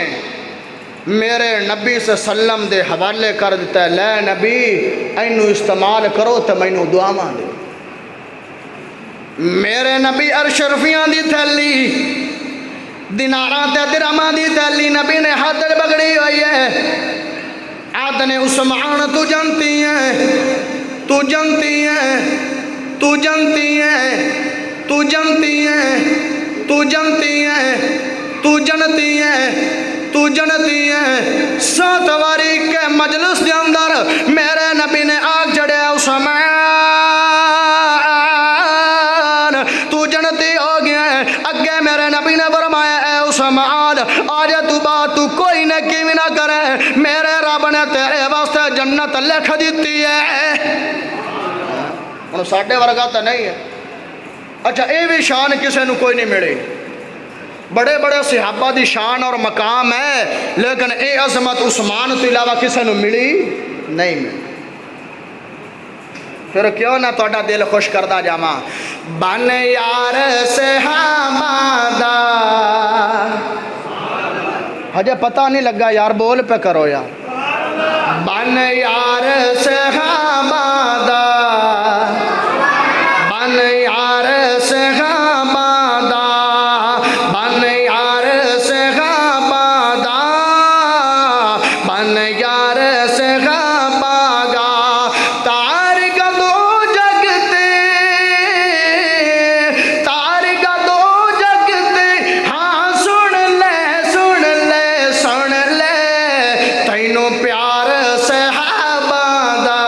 میرے نبی صلی اللہ علیہ وسلم دے حوالے کر دیتا ہے. لے نبی اینو استعمال کرو تو مینو دعاواں دے. میرے نبی ارشرفیاں دی تھیلی دیناراں تے درہماں دی تھیلی نبی نے ہاتھ پکڑی ہوئی ہے. آدھے عثمان تو جانتی ہے تو جانتی ہے تو جانتی ہے تو جانتی ہے تو جانتی ہے تو جانتی ہے تو جانتی ہے 7 واری کے مجلس دے اندر میرے نبی نے آگ جڑے عثمان تو جانتی ہو گیا ہے. اگے میرے نبی نے فرمایا اے عثمان آج تو بات تو کوئی نیکی بھی نہ کرے میرے رب نے تیرے واسطے جنت لکھ دیتی ہے. انہوں ساڑھے ورگا تو نہیں ہے. اچھا اے بھی شان کسے نو کوئی نہیں ملے. بڑے بڑے صحابہ دی شان اور مقام ہے لیکن اے عظمت عثمان تو علاوہ کسے نو ملی نہیں ملی. پھر کیوں نہ توڑا دل خوش کردہ جاما بن یار سے ہمادہ ہجے پتہ نہیں لگا یار بول پہ کرو یار بن یار سے ہمادہ بن یار سے ہمادہ بن یار سے ہمادہ بن یار سے ہمادہ تار کا دو جگتے تار کا دو جگتے ہاں سن لے تینوں پیار سے ہمادہ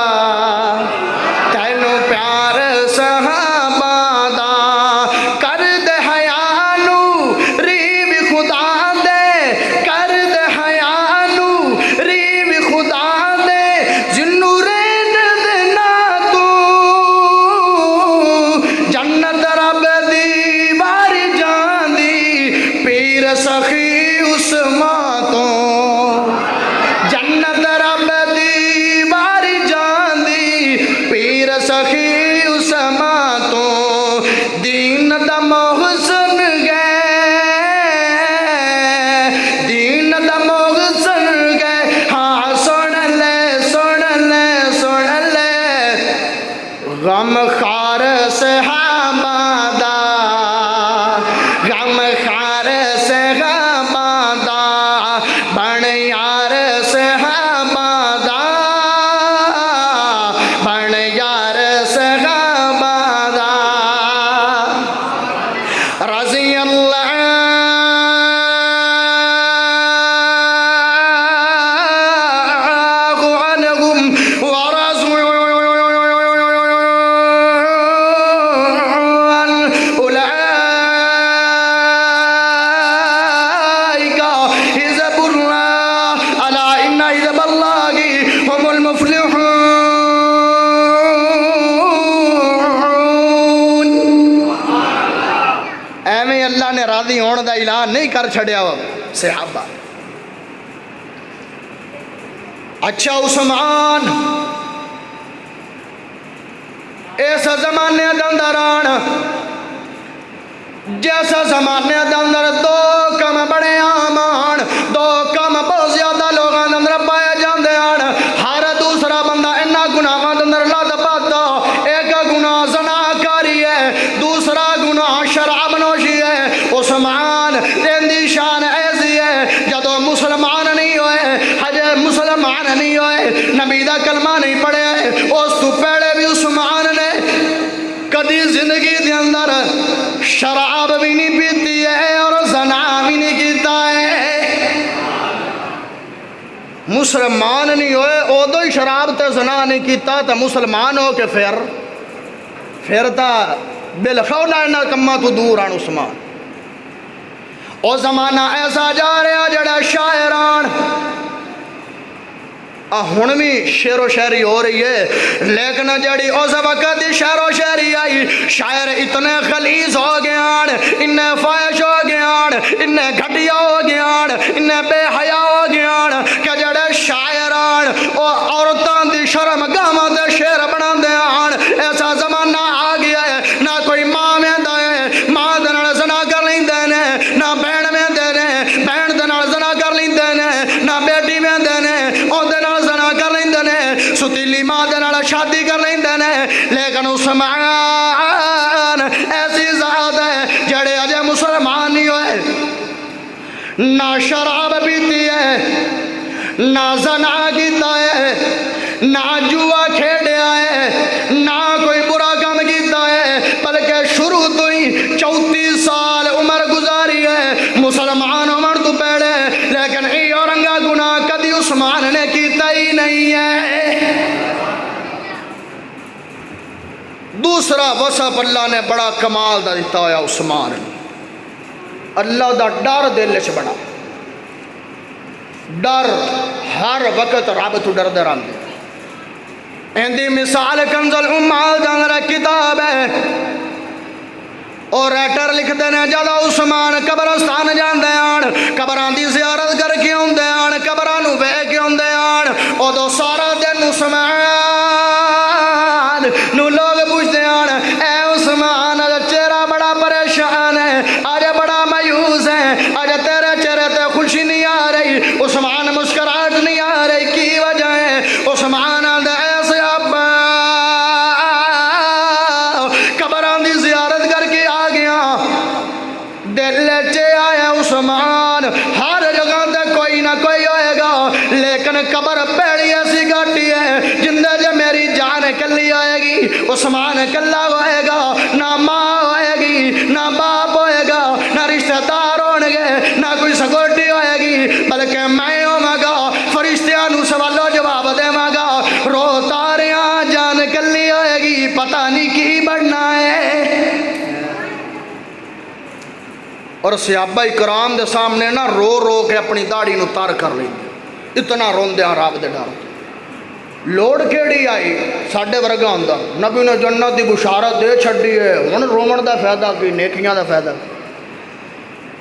یار صحابہ دا بن یار صحابہ دا رضی اللہ عنہم ورضوا اولئک حزب اللہ الا ان حزب اللہ هم المفلحون۔ ایویں اللہ نے راضی ہونے دا اعلان نہیں کر چھڑیا صحابہ۔ اچھا عثمان اس زمانے دے اندر آن جیسا زمانے دے اندر دو کم بڑے عام آن، دو کم بہت زیادہ لوگاں دے اندر پائے جاندے آن۔ ہر دوسرا بندہ انہا گناہاں دے اندر لد پاتا، ایک گناہ زناکاری ہے، دوسرا گناہ شراب نوشی ہے۔ عثمان دی شان ایسی ہے جدو مسلمان نہیں ہوئے، حج مسلمان نہیں ہوئے، نبی دا کلمہ نہیں پڑھے، اس تو پہلے بھی عثمان نے کدی زندگی دے اندر شراب بھی نہیں پیتی ہے اور زنا بھی نہیں کیتا ہے۔ مسلمان نہیں ہوئے ادو ہی شراب تے زنا نہیں کیتا تو مسلمان ہو کے پھر تا بالخولا انہا کما تو دور آن عثمان۔ او زمانہ ایسا جا رہا جڑا شاعران ہن بھی شعر و شاعری ہو رہی ہے، لیکن جڑی اس وقت دی شعر و شاعری آئی، شاعر اتنے خلیص ہو گیان، انہیں فائش ہو گیان، انہیں گھٹیا ہو گیان، انہیں بے حیا ہو گیان کہ جڑے شاعران عورتاں دی شرم گاواں دے شعر بنا دیان۔ ایسا زمانہ آ گیا ہے نہ کوئی ماں میں دے ماں دے نال زنا کر لیندے نے، نہ بہن میں دے نے بہن دے نال زنا کر لیندے نے، نہ بیٹی میں دے نے اون دے نال زنا کر لیندے نے، ستیلی ماں دے نال شادی کر لیندے نے۔ لیکن عثمان ایسی ذات ہے جڑے اجے مسلمان نہیں ہوئے، نہ شراب پیتی ہے، نہ زنا کیتا ہے، نہ جوا کھیڑیا ہے، نہ کوئی برا کام کیتا ہے، بلکہ شروع تو ہی 34 سال عمر گزاری ہے مسلمان عمر تو پہلے، لیکن ای اورنگا گناہ کدی عثمان نے کیتا ہی نہیں ہے۔ دوسرا وصف اللہ نے بڑا کمال دا دیتا ہوا عثمان، اللہ دا ڈر دل وچ بڑا، ڈر ہر وقت رب تو ڈر دے رہندے۔ اندی مثال کنز الامال دا اندر کتاب ہے، اور رائٹر لکھ دینے جدو عثمان قبرستان جاندے آن، قبران دی زیارت کر کے ہوندے آن، قبرانو بے کے ہوندے آن، او دو سارا دن عثمان نو لوگ پوچھتے آن، اے عثمان آج چہرہ بڑا پریشان ہے، آج بڑا مایوس ہے، آج تیرے چہرے تے خوشی نہیں آ رہی، عثمان مسکراہٹ نہیں آ رہی، کی وجہ ہے؟ عثمان آدھے ایسے ابا قبران دی زیارت کر کے آ گیا، دل چے آیا عثمان ہر جگہ تے کوئی نہ کوئی ہوئے گا، لیکن قبر پیڑی ایسی گاٹی ہے جندے جے میری جان کلی آئے گی، عثمان کلا ہوئے گا، نہ ماں ہوئے گی، نہ باپ ہوئے گا، نہ رشتہ دار ہونے گے، نہ کوئی سکوٹی ہوئے گی، بلکہ میں ہوں گا فرشتیاں نو سوال و جواب دے گا، رو تاریاں جان کلی ہوئے گی، پتہ نہیں کی بڑھنا ہے۔ اور صحابہ کرام دے سامنے نہ رو رو کے اپنی داڑھی نو تار کر لیں، اتنا روندے ہیں رب دے ڈر۔ لوڑ کیڑی آئی ساڈے ورگا ہوندا، نبی نے جنت دی بشارت دے چھڈی ہے، ہن رومن دا فائدہ کی نیکیاں دا فائدہ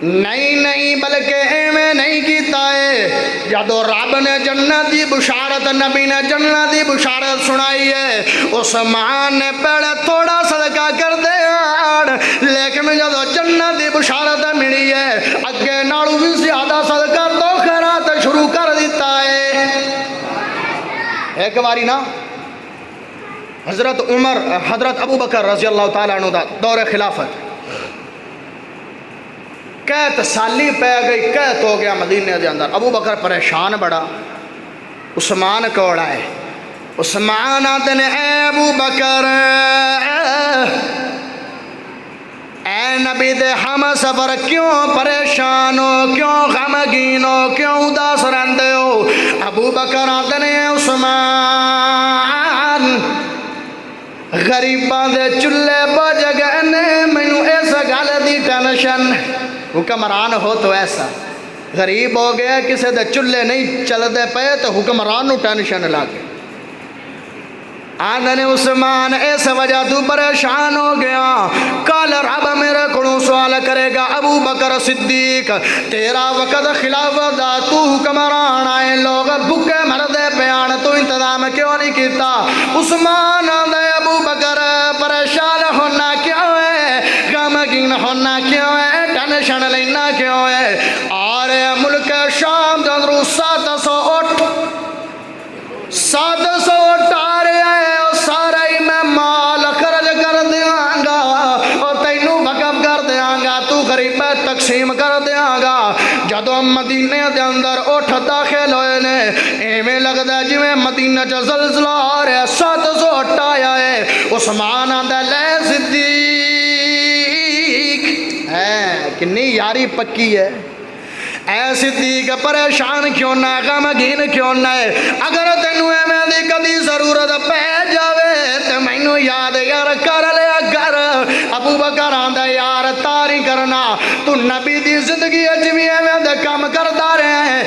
نہیں بلکہ ایویں نہیں کیتا ہے۔ جدو رب نے جنت دی بشارت، نبی نے جنت دی بشارت سنائی ہے، عثمان نے پہلے تھوڑا صدقہ کر دے، لیکن جدو جنت دی بشارت ملی ہے اگے نالوں بھی زیادہ صدقہ تو خیرات شروع کر دیتا ہے۔ ایک باری نا حضرت عمر حضرت ابو بکر رضی اللہ تعالیٰ عنہ دا دور خلافت، قحط سالی پہ گئی، قحط ہو گیا مدینے دے اندر۔ ابو بکر پریشان بڑا، عثمان کوڑ آئے، عثمان آتے نے اے ابو بکر اے نبی دے ہم سفر کیوں پریشان ہو، کیوں غمگین ہو، کیوں اداس رہندے ہو؟ ابو بکر آتے نے عثمان غریباں دے چلے بج گئے نے، مینوں اس گل دی ٹینشن۔ حکمران ہو تو ایسا، غریب ہو گیا کسے دے چلے نہیں چل دے پے تو حکمران نو ٹینشن لاگے۔ آدھنے عثمان اس وجہ تو پریشان ہو گیا، کل رب میرے کو سوال کرے گا ابو بکر صدیق تیرا وقت خلافت دا، تو حکمران آئے لوگ بھکے مردے پیان، تو انتظام کیوں نہیں کیتا؟ عثمان آدھے ابو بکر پریشان ہونا کیوں ہے، غمگین ہونا کیوں ہے، ٹینشن لینا کیوں ہے؟ اور ملک شام دے اندر 700 آ رہے ہیں، اور سارا ہی میں مال خرچ کر دیاں گا اور تینوں وقف کر دیاں گا، تو غریب تقسیم کر دیاں گا۔ جدو مدینے دے اندر اٹھ داخل ہوئے نے، ایویں لگدا ہے جویں مدینہ چ زلزلہ آ رہا ہے، 700 اٹھ آیا ہے۔ عثمان آندا لے صدیق ہے کنی یاری پکی ہے، اے صدیق پریشان کیوں نہ، غمگین کیوں نہ ہے؟ اگر تینوں ایویں دی کدی ضرورت پہ جاوے تے مینوں یاد یار کر لیا کر۔ ابو بکر آندا یار تاری کرنا، تو نبی دی زندگی اچ وی ایویں دے کم کردا رہے ہیں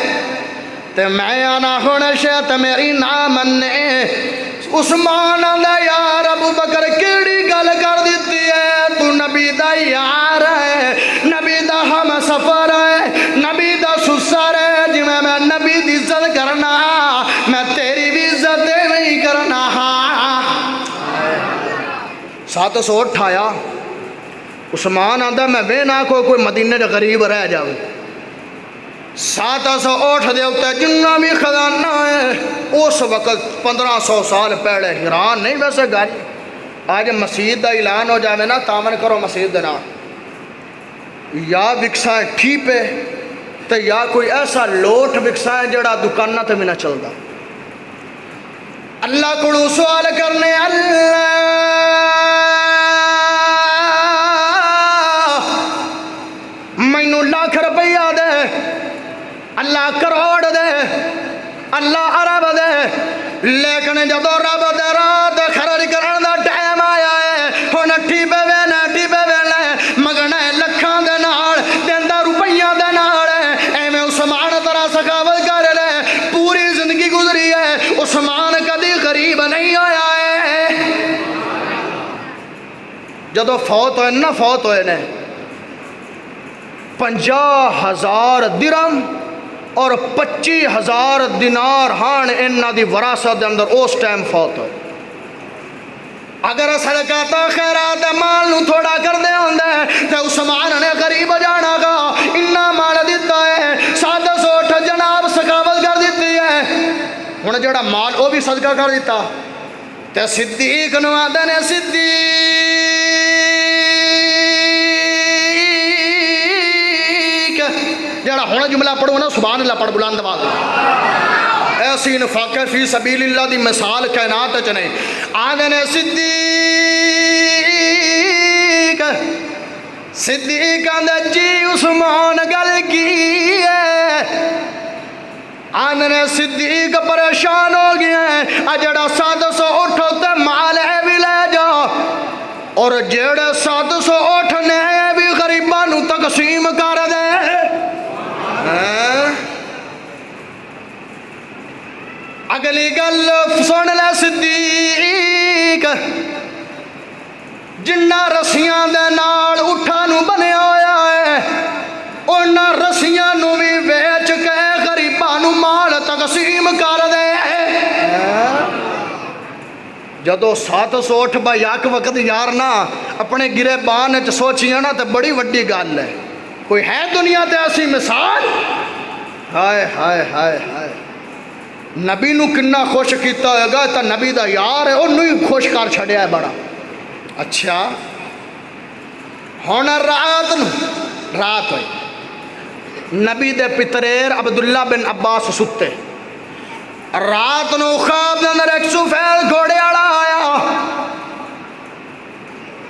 تے میں آنا ہن شیت میری نہ منے۔ عثمان آندا یار ابو بکر کیڑی گل کر دیتی ہے، تو نبی دا یار ہے، نبی دا ہم سفر ہے، نبی دا سسر ہے، جی میں نبی دی عزت کرنا میں تیری بھی عزت نہیں کرنا۔ 700 اٹھایا، عثمان آندا میں بے نہ کوئی مدینہ دے غریب رہ جاوے۔ 700 اٹھ دے ہوتا ہے جنہ بھی خزانہ ہے، اس وقت 1500 سال پہلے حیران نہیں ویسے گل، آج مسجد دا اعلان ہو جاوے نا تامن کرو مسجد دے نام، یا وکسا ٹھیپے تے یا کوئی ایسا لوٹ وکسا ہے جڑا دکانہ تے بھی نہ چلدا۔ اللہ کو سوال کرنے اللہ مینوں لاکھ روپیہ دے، اللہ کروڑ دے، اللہ عرب دے، لیکن جدو رب دے رات خرچ کرن دا ٹائم آیا ہے، ہن ٹھیپے ویلے مگنا لکھاں دے نال، دیندا روپیہ دے نال، ایویں عثمان طرح سخاوت کر لے، پوری زندگی گزری ہے، عثمان کدی غریب نہیں ہویا ہے۔ جدو فوت ہوئے نے 50,000 درہم اور 25,000 دینار ہان انہاں دی وراثت دے اندر اس ٹائم فوت ہوئے۔ اگر صدقات و خیرات مال نو تھوڑا کر دے ہوندے تے عثمان نے غریب جانا گا، انہاں مال دیتا ہے، 700 جناب سخاوت کر دیتی ہے، ہن جڑا مال وہ بھی صدقہ کر دیتا تے صدیق نو آندے نے صدیق جڑا ہونا جملہ پڑھو نا سبحان اللہ پڑھ بلند آواز ایسی انفاق فی سبیل اللہ دی مثال کائنات وچ نہیں۔ آندے نے صدیق آندے جی عثمان گل کی ہے، آندے نے صدیق پریشان ہو گیا ہے، جڑا 700 اٹھو تے مال ہے بھی لے جاؤ، اور جڑے 700 اٹھنے بھی غریباں نو تقسیم کر دے۔ اگلی گل سن لے صدیق، جنہ رسیاں دے نال اٹھا نو بنیا ہویا ہے، انہاں رسیاں نو بھی ویچ کے غریباں نو مال تقسیم کر دے۔ جدو 700 اٹھ با یک وقت یار نا اپنے گرے بان وچ سوچیاں نا تے بڑی وڈی گل ہے، کوئی ہے دنیا تے ایسی مثال؟ ہائے ہائے ہائے ہائے، نبی نو کنا خوش کیتا ہوئے گا، تا نبی دا یار ہے انہوں ہی خوش کر چھڑیا ہے بڑا۔ اچھا ہونا رات ہوئی نبی دے پتریر عبداللہ بن عباس ستے رات نو خواب دے اندر ایک سفید گھوڑے والا آیا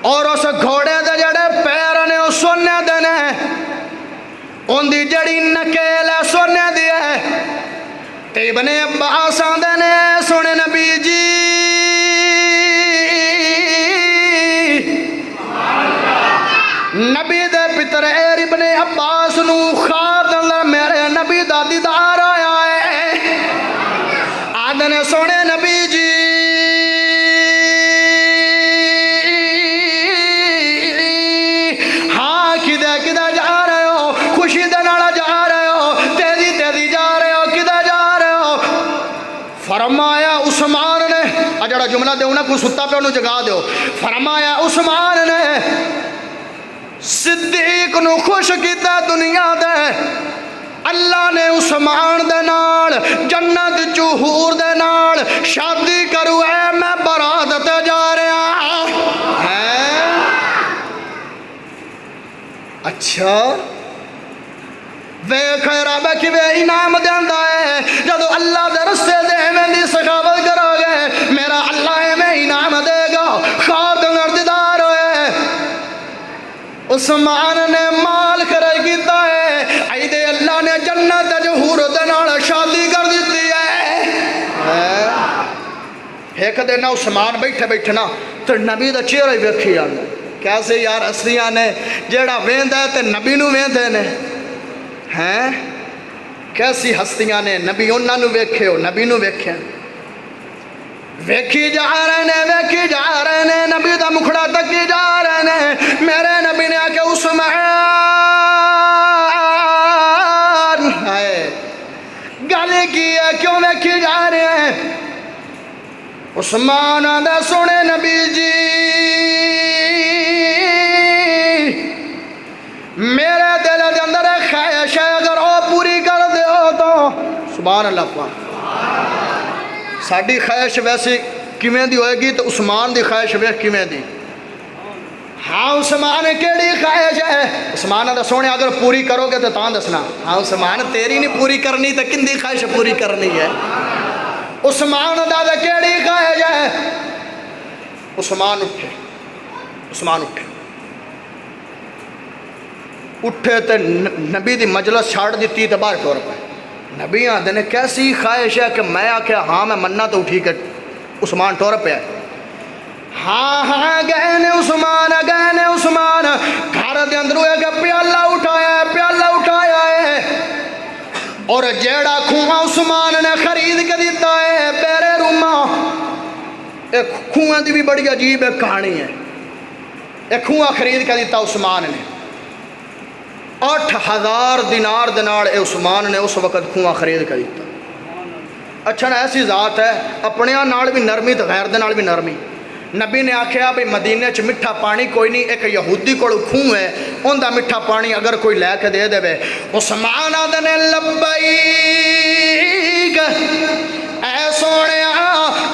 اور اس گھوڑے دے جڑے پیر نے وہ سونے دے نے ان دی جڑی نکیل ہے سونے دی ہے تے ابن عباس آندے نے سونے نبی جی نبی دے پتر ابن عباس نو خواب دے اندر میرے نبی دا دیدار آیا ہے آندے نے سونے نبی جی فرمایا عثمان نے جڑا جملہ دے انہیں کوئی ستا پہ انہوں جگا دیو فرمایا عثمان نے صدیق نو خوش کیتا دنیا دے اللہ نے عثمان دے نال جنت چہور دے نال شادی کرو اے میں برات تے جا رہا ہے اچھا ویکھ رب کیویں انعام دیندا ہے جدوں اللہ دے رستے دے ایویں دی سخاوت کرو گے میرا اللہ ایویں انعام دے گا خواب دے اندر دیدار ہوئے عثمان نے مال خرچ کیتا ہے اے دے اللہ نے جنت دے حور دے نال شادی کر دتی ہے ایک دن عثمان بیٹھے بیٹھے نا تے نبی دا چہرہ ہی ویکھی آندا کیسے یار ہستیاں نے جیڑا ویندا ہے تے نبی نو ویندے نے ہیں کیسی ہستیاں نے نبی انہاں نو ویکھے ہو نبی نو ویکھے ویکھی جا رہے نے نبی دا مکھڑا تکی جا رہے نے میرے نبی نے آکے عثمان ہے گالے کی ہے کیوں ویکھی جا رہے ہیں عثمان آدھا سونے نبی جی میرے دل دے اندر خواہش ہے اگر وہ پوری کر دے ہو تو سبحان اللہ پاک ساڑی خواہش ویسی کیویں دی ہوئے گی تو عثمان دی خواہش ویکھ کیویں دی ہاں عثمان کیڑی خواہش ہے عثمان دا سونے اگر پوری کرو گے تو تاں دسنا ہاں عثمان تیری نہیں پوری کرنی تو کن دی خواہش پوری کرنی ہے عثمان دا کیڑی خواہش ہے عثمان اٹھے تے نبی دی مجلس چھاڑ دیتی تے باہر ٹور پہ نبی آدھے نے کیسی خواہش ہے کہ میں آکھیا ہاں میں مننا تو اٹھی کہ عثمان ٹور پہ ہے ہاں گئے نے عثمان گھر دے اندروں ہے کہ پیالہ اٹھایا ہے اور جیڑا کھواں عثمان نے خرید کے دیتا ہے پیرے روما ایک کھواں دی بھی بڑی عجیب ایک کہانی ہے ایک کھواں خرید کے دیتا عثمان نے 8000 دینار دنار اے عثمان نے اس وقت کھواں خرید کے دیتا اچھا نا ایسی ذات ہے اپنے نال بھی نرمی تو غیر دے نال بھی نرمی نبی نے آکھیا بھئی مدینے چ مٹھا پانی کوئی نہیں ایک یہودی کو کھوں ہے ان دا مٹھا پانی اگر کوئی لے کے دے دے عثمان آدھے نے لبیک اے سونے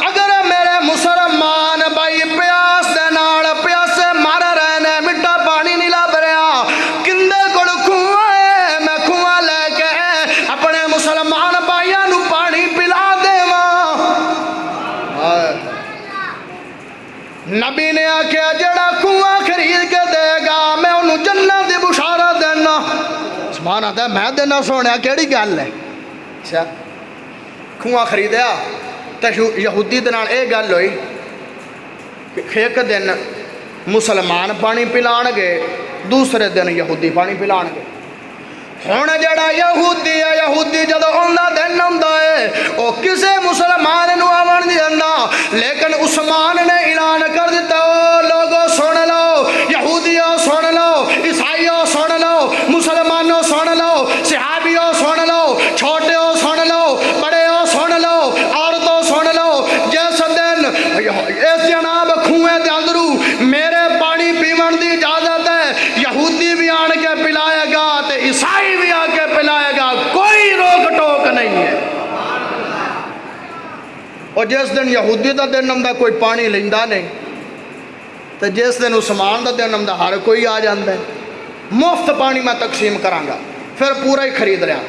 اگر میرے مسلمان بھائی پیاس دے نال پیاسے مر رہے نے مٹھا پانی نہیں لب رہا کندے کو کھوں ہے میں کھواں لے کے اپنے مسلمان بھائیاں نو پانی پلا دیواں نبی نے آکھیا جڑا کھواں خرید کے دے گا میں انہوں جنت دی بشارت دینا عثمان آتا ہے میں دینا سونے کیڑی گل ہے اچھا کھواں خریدیا تو یہودی دنال اے گل ہوئی ایک دن مسلمان پانی پلان گے دوسرے دن یہودی پانی پلان گے ہون جڑا یہودی ہے یہودی جدو اندہ دن اندہ ہے او کسے مسلمان نو آمان دی اندہ لیکن عثمان نے اعلان کر دیتا او لوگو سن لو یہودیوں سن لو عیسائیوں سن لو مسلمانوں سن لو صحابیوں سن لو چھوٹیوں سن لو بڑےوں سن لو عورتوں سن لو جس دن اس جناب کھوئے دے اندرو میرے پانی پیون دی اجازت ہے یہودی بھی آن کے پلائے گا تے عیسائی بھی آ کے پلائے گا کوئی روک ٹوک نہیں ہے اور جس دن یہودی دا دن ہم دا کوئی پانی لیندہ نہیں تو جس دن عثمان دا دن ہم دا ہر کوئی آ جاندہ ہے مفت پانی میں تقسیم کرانگا پھر پورا ہی خرید رہا.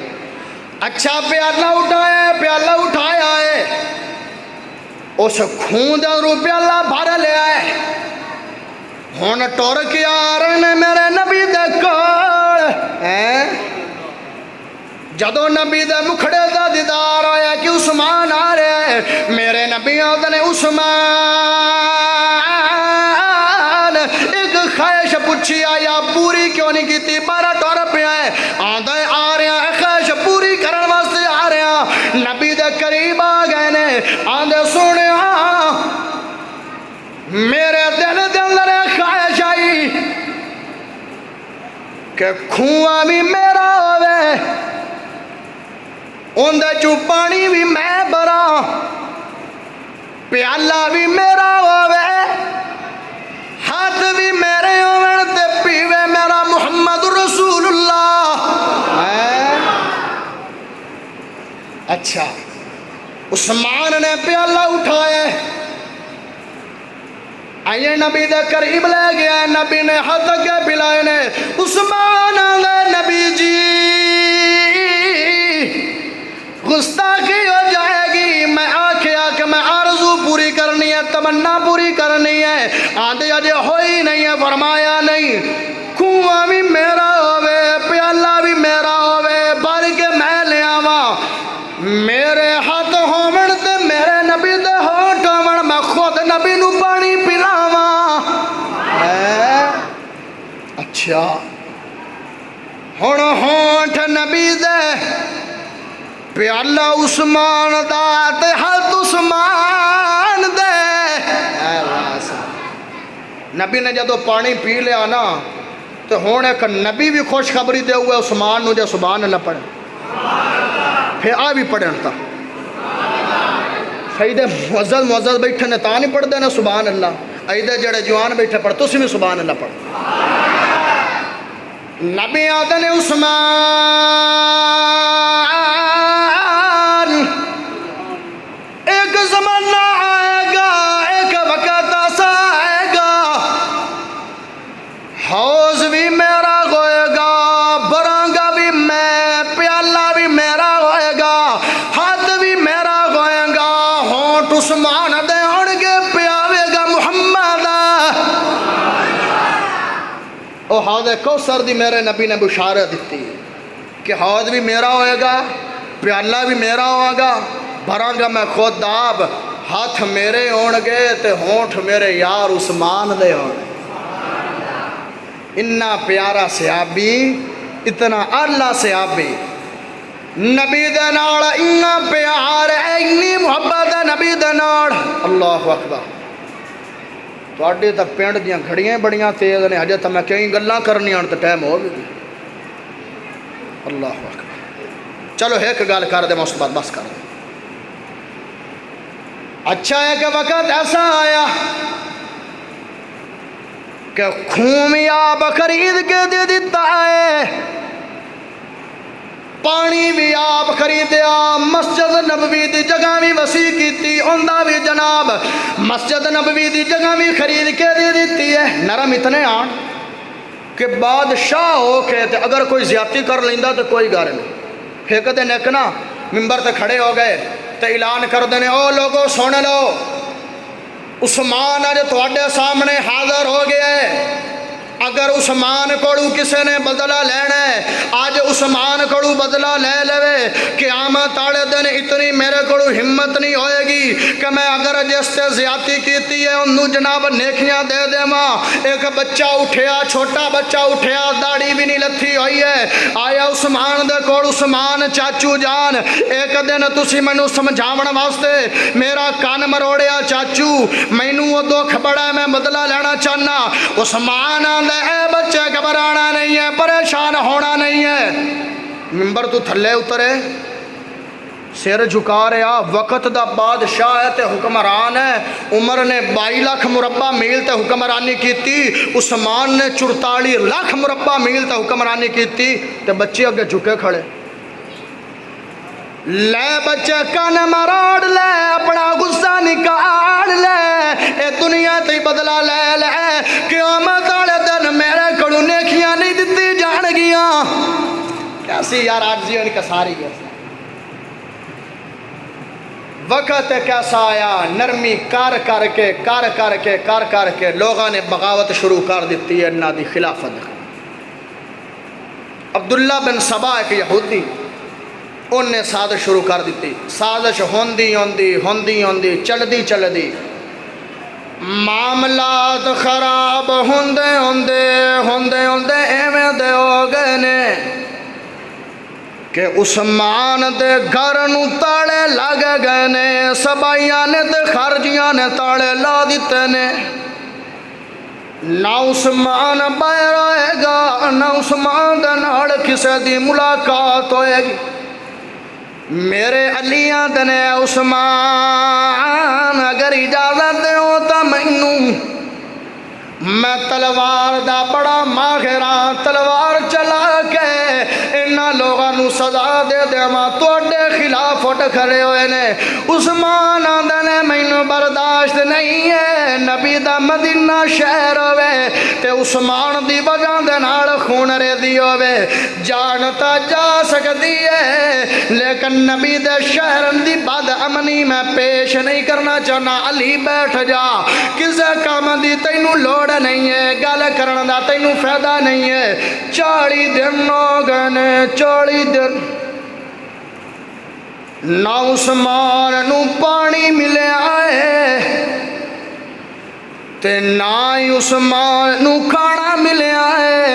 اچھا پیالہ اٹھایا ہے, اس خون دے رو پیالہ بھر لیا ہے. ہن ٹر کے آ رہے نے میرے نبی دے کول. جدو نبی دے مکھڑے دا دیدار آیا کہ عثمان آ رہا ہے, میرے نبی آدھے نے عثمان ایک خواہش پوچھی آیا پوری کیوں نہیں کیتی, بارہ ٹر پیا ہے. آدھے آ رہا ہے خواہش پوری کرن واسطے آ رہا. نبی دے قریب آ گئے نے, آدھے سنیا میرے دل دے اندر خواہش آئی کہ کھواں بھی میرا ہوئے, اندر چو پانی بھی میں برا, پیالہ بھی میرا ہوئے, ہاتھ بھی میرے ہوئے, تے پیوے میرا محمد رسول اللہ. اچھا عثمان نے پیالہ اٹھایا, آئیے نبی دے قریب لے گیا, نبی نے ہاتھ کے پلائے نے. عثمان آگے نبی جی گستاخی ہو جائے گی, میں آکھیا کہ میں آرزو پوری کرنی ہے, تمنا پوری کرنی ہے. آدھے اجے ہوئی نہیں ہے. فرمایا نہیں, کنواں بھی میرا ہوئے, پیالہ بھی میرا ہوئے, بھر کے میں لے آواں. میرے ہاتھ ہومن تے میرے نبی دے ہونٹ ہومن, میں خود نبی نو پانی پلاواں. اچھا ہن ہونٹ نبی دے, پیالہ عثمان دا تے ہاتھ عثمان دے. نبی نے جدو پانی پی لیا نا, تو ہون ایک نبی بھی خوشخبری دے ہوئے عثمان نو, جے سبحان اللہ پڑھے پھر آ بھی پڑھن تا. سیدے معزز بیٹھے نے تا نہیں پڑھ دے نا سبحان اللہ, ایدے جڑے جوان بیٹھے پڑھ تو بھی سبحان اللہ پڑھ. نبی آدھے نے عثمان ایک زمانہ آئے گا, ایک وقت ایسا آئے گا, حوض بھی میرا ہوئے گا, برانگا بھی میں, پیالہ بھی میرا ہوئے گا, ہاتھ بھی میرا ہوئے گا. ہونٹ عثمان دے ہونگے, پیاوے گا محمد. او حوض کوثر دی میرے نبی نے بشارت دیتی کہ حوض بھی میرا ہوئے گا, پیالہ بھی میرا ہوگا, بھراں گا میں خود آب, ہاتھ میرے ہونگے تے ہونٹ میرے یار عثمان دے ہونگے. اتنا پیارا صحابی, اتنا اللہ صحابی, نبی دے نال اتنا پیار ہے, اتنی محبت ہے نبی دے نال. اللہ اکبر. تو آڈے تا پینڈ دیاں گھڑیاں بڑیاں تیز نے, حجے تا میں کہیں گلاں کرنی آن تا ٹائم ہو گئی. اللہ اکبر. چلو ایک گال کر دے, میں اس بعد بس کر دے. اچھا ہے کہ وقت ایسا آیا کہ خون بھی آپ خرید کے دے دیتا ہے, پانی بھی آپ خریدیا, مسجد نبوی دی جگہ بھی وسیع کیتی, اندہ بھی جناب مسجد نبوی دی جگہ بھی خرید کے دے دیتی ہے. نرم اتنے آن کہ بادشاہ ہو کے تے اگر کوئی زیادتی کر لیندہ تو کوئی گار نہیں. پھیک دے نیکنا ممبر تے کھڑے ہو گئے تے اعلان کر دینے, او لوگو سونے لو, عثمان آج تواڈے سامنے حاضر ہو گیا ہے. اگر عثمان کوڑو کسے نے بدلہ لینا ہے, آج عثمان کوڑو بدلہ لے لے. قیامت آڑے دن اتنی میرے کوڑو ہمت نہیں ہوئے گی کہ میں اگر جس تے زیادتی کیتی ہے انہوں جناب نیکیاں دے دے ماں. ایک بچہ اٹھیا, چھوٹا بچہ اٹھیا, داڑھی بھی نہیں لتھی ہوئی ہے, آیا عثمان دے کوڑ, عثمان چاچو جان ایک دن تسی منو سمجھاون واسطے میرا کان مروڑیا چاچو, مینوں وہ دکھ بڑا ہے, میں بدلہ لینا چاہنا. عثمان اے بچے گھبرانا نہیں ہے, پریشان ہونا نہیں ہے. ممبر تو تھلے اترے, سر جھکا رہا, وقت دا بادشاہ ہے تے حکمران ہے. عمر نے 22 لاکھ مربع میل تے حکمرانی کیتی, عثمان نے 44 لاکھ مربع میل تے حکمرانی کیتی, تے بچے اگے جھکے کھڑے. لے بچے کان مراڑ لے, اپنا غصہ نکال لے, اے دنیا تے بدلہ لے لے, قیامت والے دن میرے کڑو نیکیاں نہیں دتی جان گیاں. کیسی یار عاجزی ان کا ساری ہے. وقت کیسا آیا نرمی کر کر کے لوگوں نے بغاوت شروع کر دیتی ہے انہاں دی خلافت. عبداللہ بن سبا ایک یہودی ان نے سازش شروع کر دیتی. سازش ہوندی چلدی معاملات خراب ہوندے ایویں دے ہو گئے نے کہ عثمان دے گھر نو تاڑے لگ گئے نے. سبائیاں نے تے خارجیاں نے تاڑے لا دیتے نے. نہ عثمان باہر آئے گا نہ عثمان دے نال کسے دی ملاقات ہوئے گی. میرے علیاں دنے عثمان اگر اجازت ہو تو میں تلوار دا بڑا ماہراں تلوار چلا کے انہاں لوگاں نو سزا دے دیواں تواڈے خلاف اٹھ کھڑے ہوئے نے. عثمان آندا نے مینوں برداشت نہیں ہے نبی دا مدینہ شہر ہوئے تے عثمان دی وجہ دے نال خون ریزی ہوئے. جان تا جا سکتی ہے لیکن نبی دے شہر دی بد امنی میں پیش نہیں کرنا چاہنا. علی بیٹھ جا کسے کام دی تینوں لوڑ نہیں ہے گل کرن دا تینوں فائدہ نہیں ہے. 40 دن ہو گئے نے 40 دن نہ عثمان نو پانی ملیا ہے تے نہ ہی عثمان نو کھانا ملیا ہے.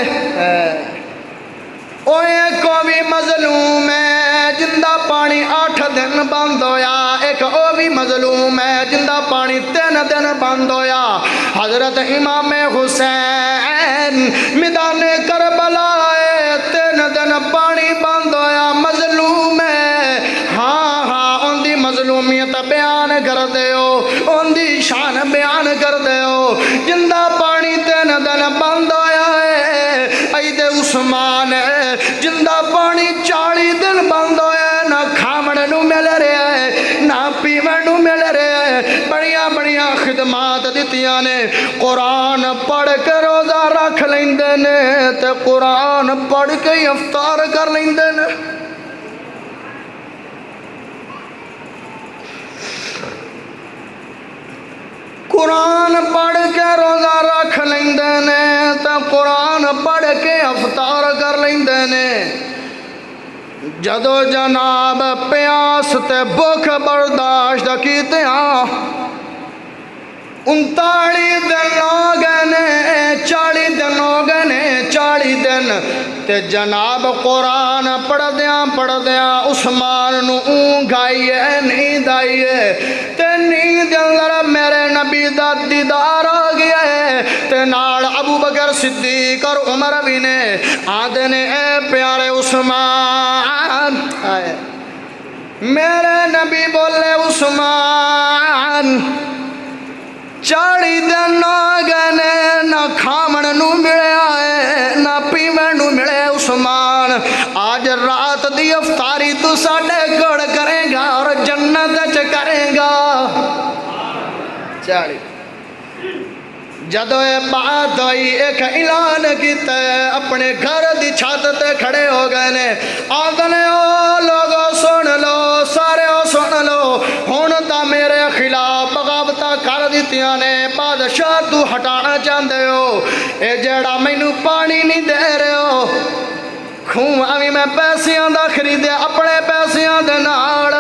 اوے کو بھی مظلوم ہے جندہ پانی 8 دن بند ہویا. ایک او بھی مظلوم ہے جندہ پانی 3 دن بند ہویا. حضرت امام حسین میدان کربلا 3 دن پانی بند ہویا. مظلوم ہے ہاں ان دی مظلومیت بیان کر دے ہو ان دی شان بیان کر دے ہو. جندہ پانی 3 دن بند ہویا ہے. ایدے عثمان ہے جندہ پانی 40 دن بند ہویا ہے. نہ کھامن نو مل رہا ہے نہ پیون نو مل رہا ہے. بڑیاں خدمات دیتیاں نے. قرآن پڑھ کے روزہ رکھ لیندے نے تے قرآن پڑھ کے افطار کر لیندے نے. قرآن پڑھ کے روزہ رکھ لیندے نے تے قرآن پڑھ کے افطار کر لیندے نے. جدو جناب پیاس تے بھوک برداشت کیتے ہاں 39 دن ہو گئے نے 40 دن ہو گئے نے 40 دن تے جناب قرآن پڑھ دیاں عثمان نو اونگ آئی ہے نیند آئی ہے. تے نیند اندر میرے نبی دا دیدار ہو گیا ہے تے نال ابو بکر صدیق اور عمر بھی نے. آدھے نے اے پیارے عثمان آئے میرے نبی بولے عثمان 40 دن ہو گئے نے نہ کھامن نو ملیا ہے نہ پیون نو ملے. عثمان آج رات دی افطاری تو ساڈے گڑ کرے گا اور جنت چ کرے گا. 40 جدو یہ بات ہوئی ایک اعلان کیتا ہے اپنے گھر دی چھت تے کھڑے ہو گئے نے. آدھنے او لوگو سن لو سارے سن لو ہن تا میرے خلاف بغاوتاں کر دیتیاں نے. بادشاہ تو ہٹانا چاہندے ہو اے جیڑا مینوں پانی نہیں دے رہے ہو خون ابھی میں پیسیاں دا خریدے اپنے پیسیاں دے نال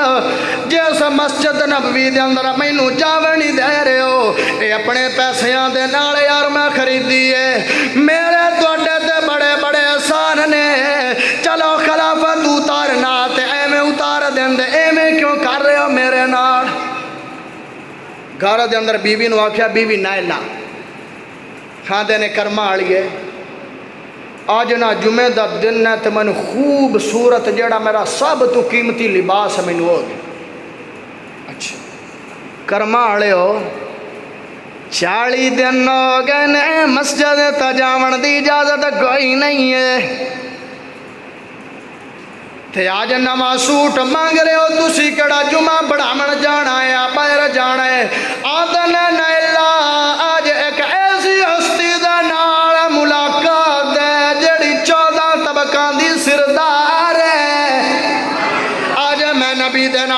جس مسجد نبوی دے اندر مینوں جاون نہیں دے رہے ہو اے اپنے پیسیاں دے نال یار میں خریدی ہے. میرے تواڈے تے بڑے بڑے احسان نے. چلو خلافت اتارنا تے ایویں اتار دیندے ایویں کیوں کر رہے ہو میرے نال. گھر دے اندر بیوی نو آکھیا بیوی نائلہ کھاندے نے کرما والیے آج نہ جمعہ دا دن ہے تے میں خوبصورت جڑا میرا سب تو قیمتی لباس ہے مینوں ہو گیا. اچھا کرما والے ہو 40 دن ہو گئے نے مسجد تجاون دی اجازت کوئی نہیں ہے تے آج نواں سوٹ مانگ رہے ہو تسی کڑا جمعہ بڑھاون جانا ہے باہر جانا ہے. آدن نیلا آج ایک ایسی ہستی دے نال ملاقات ہے جڑی 14 طبقاں دی سردار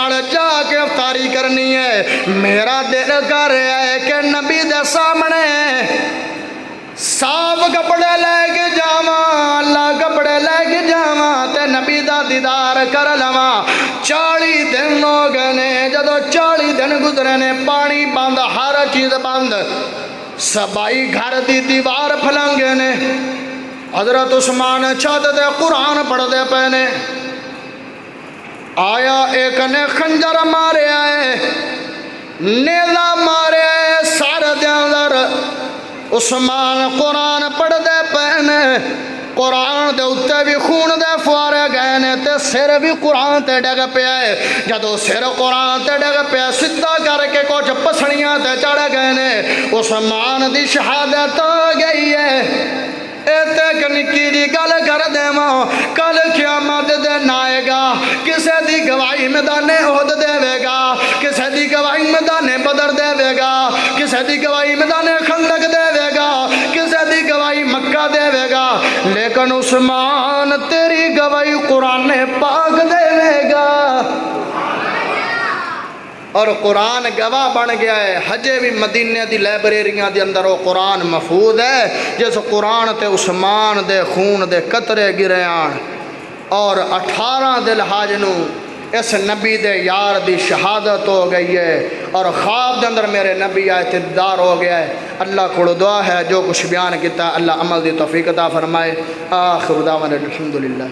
نال جا کے افطاری کرنی ہے، میرا دل کر رہا ہے کہ نبی دے سامنے صاف کپڑے لے کے جاواں، اللہ کپڑے لے کے جاواں تے نبی دا دیدار کر لواں۔ 40 دن ہو گئے نے، جدو 40 دن گزرے نے، پانی بند، ہر چیز بند، سبائی گھر دی دیوار پھلنگے نے۔ حضرت عثمان چھت دے قرآن پڑھ دے پے نے، آیا ایک نے خنجر مارے آئے، نیزہ مارے آئے سر دے اندر، عثمان قرآن پڑھ دے پے نے، قرآن دے اتے بھی خون دے فوارے گئے نے تے سر بھی قرآن تے ڈگ پیا ہے۔ جدو سر قرآن تے ڈگ پیا سدھا کر کے کچھ پسڑیاں تے چڑھ گئے نے، عثمان دی شہادت ہو گئی ہے۔ ایتے کنکی دی گل کر دے ماں، کل قیامت دن آئے گا، کسے دی گواہی میدان احد دے وے گا، کسے دی گواہی میدان بدر دے وے گا، کسے دی گواہی میدان خندق دے وے گا، کسے دی گواہی مکہ دے وے گا، لیکن عثمان تیری گواہی قرآن پاک دے وے گا۔ اور قرآن گواہ بن گیا ہے، ہجے بھی مدینے دی لائبریریاں دے اندر وہ قرآن محفوظ ہے، جس قرآن تے عثمان دے خون دے قطرے گرے آن، اور 18 ذی الحج نو اس نبی دے یار دی شہادت ہو گئی ہے، اور خواب دے اندر میرے نبی آئے تدار ہو گیا ہے۔ اللہ کو دعا ہے جو کچھ بیان کیتا اللہ عمل دی توفیق عطا فرمائے۔ آخر دعوانا الحمدللہ۔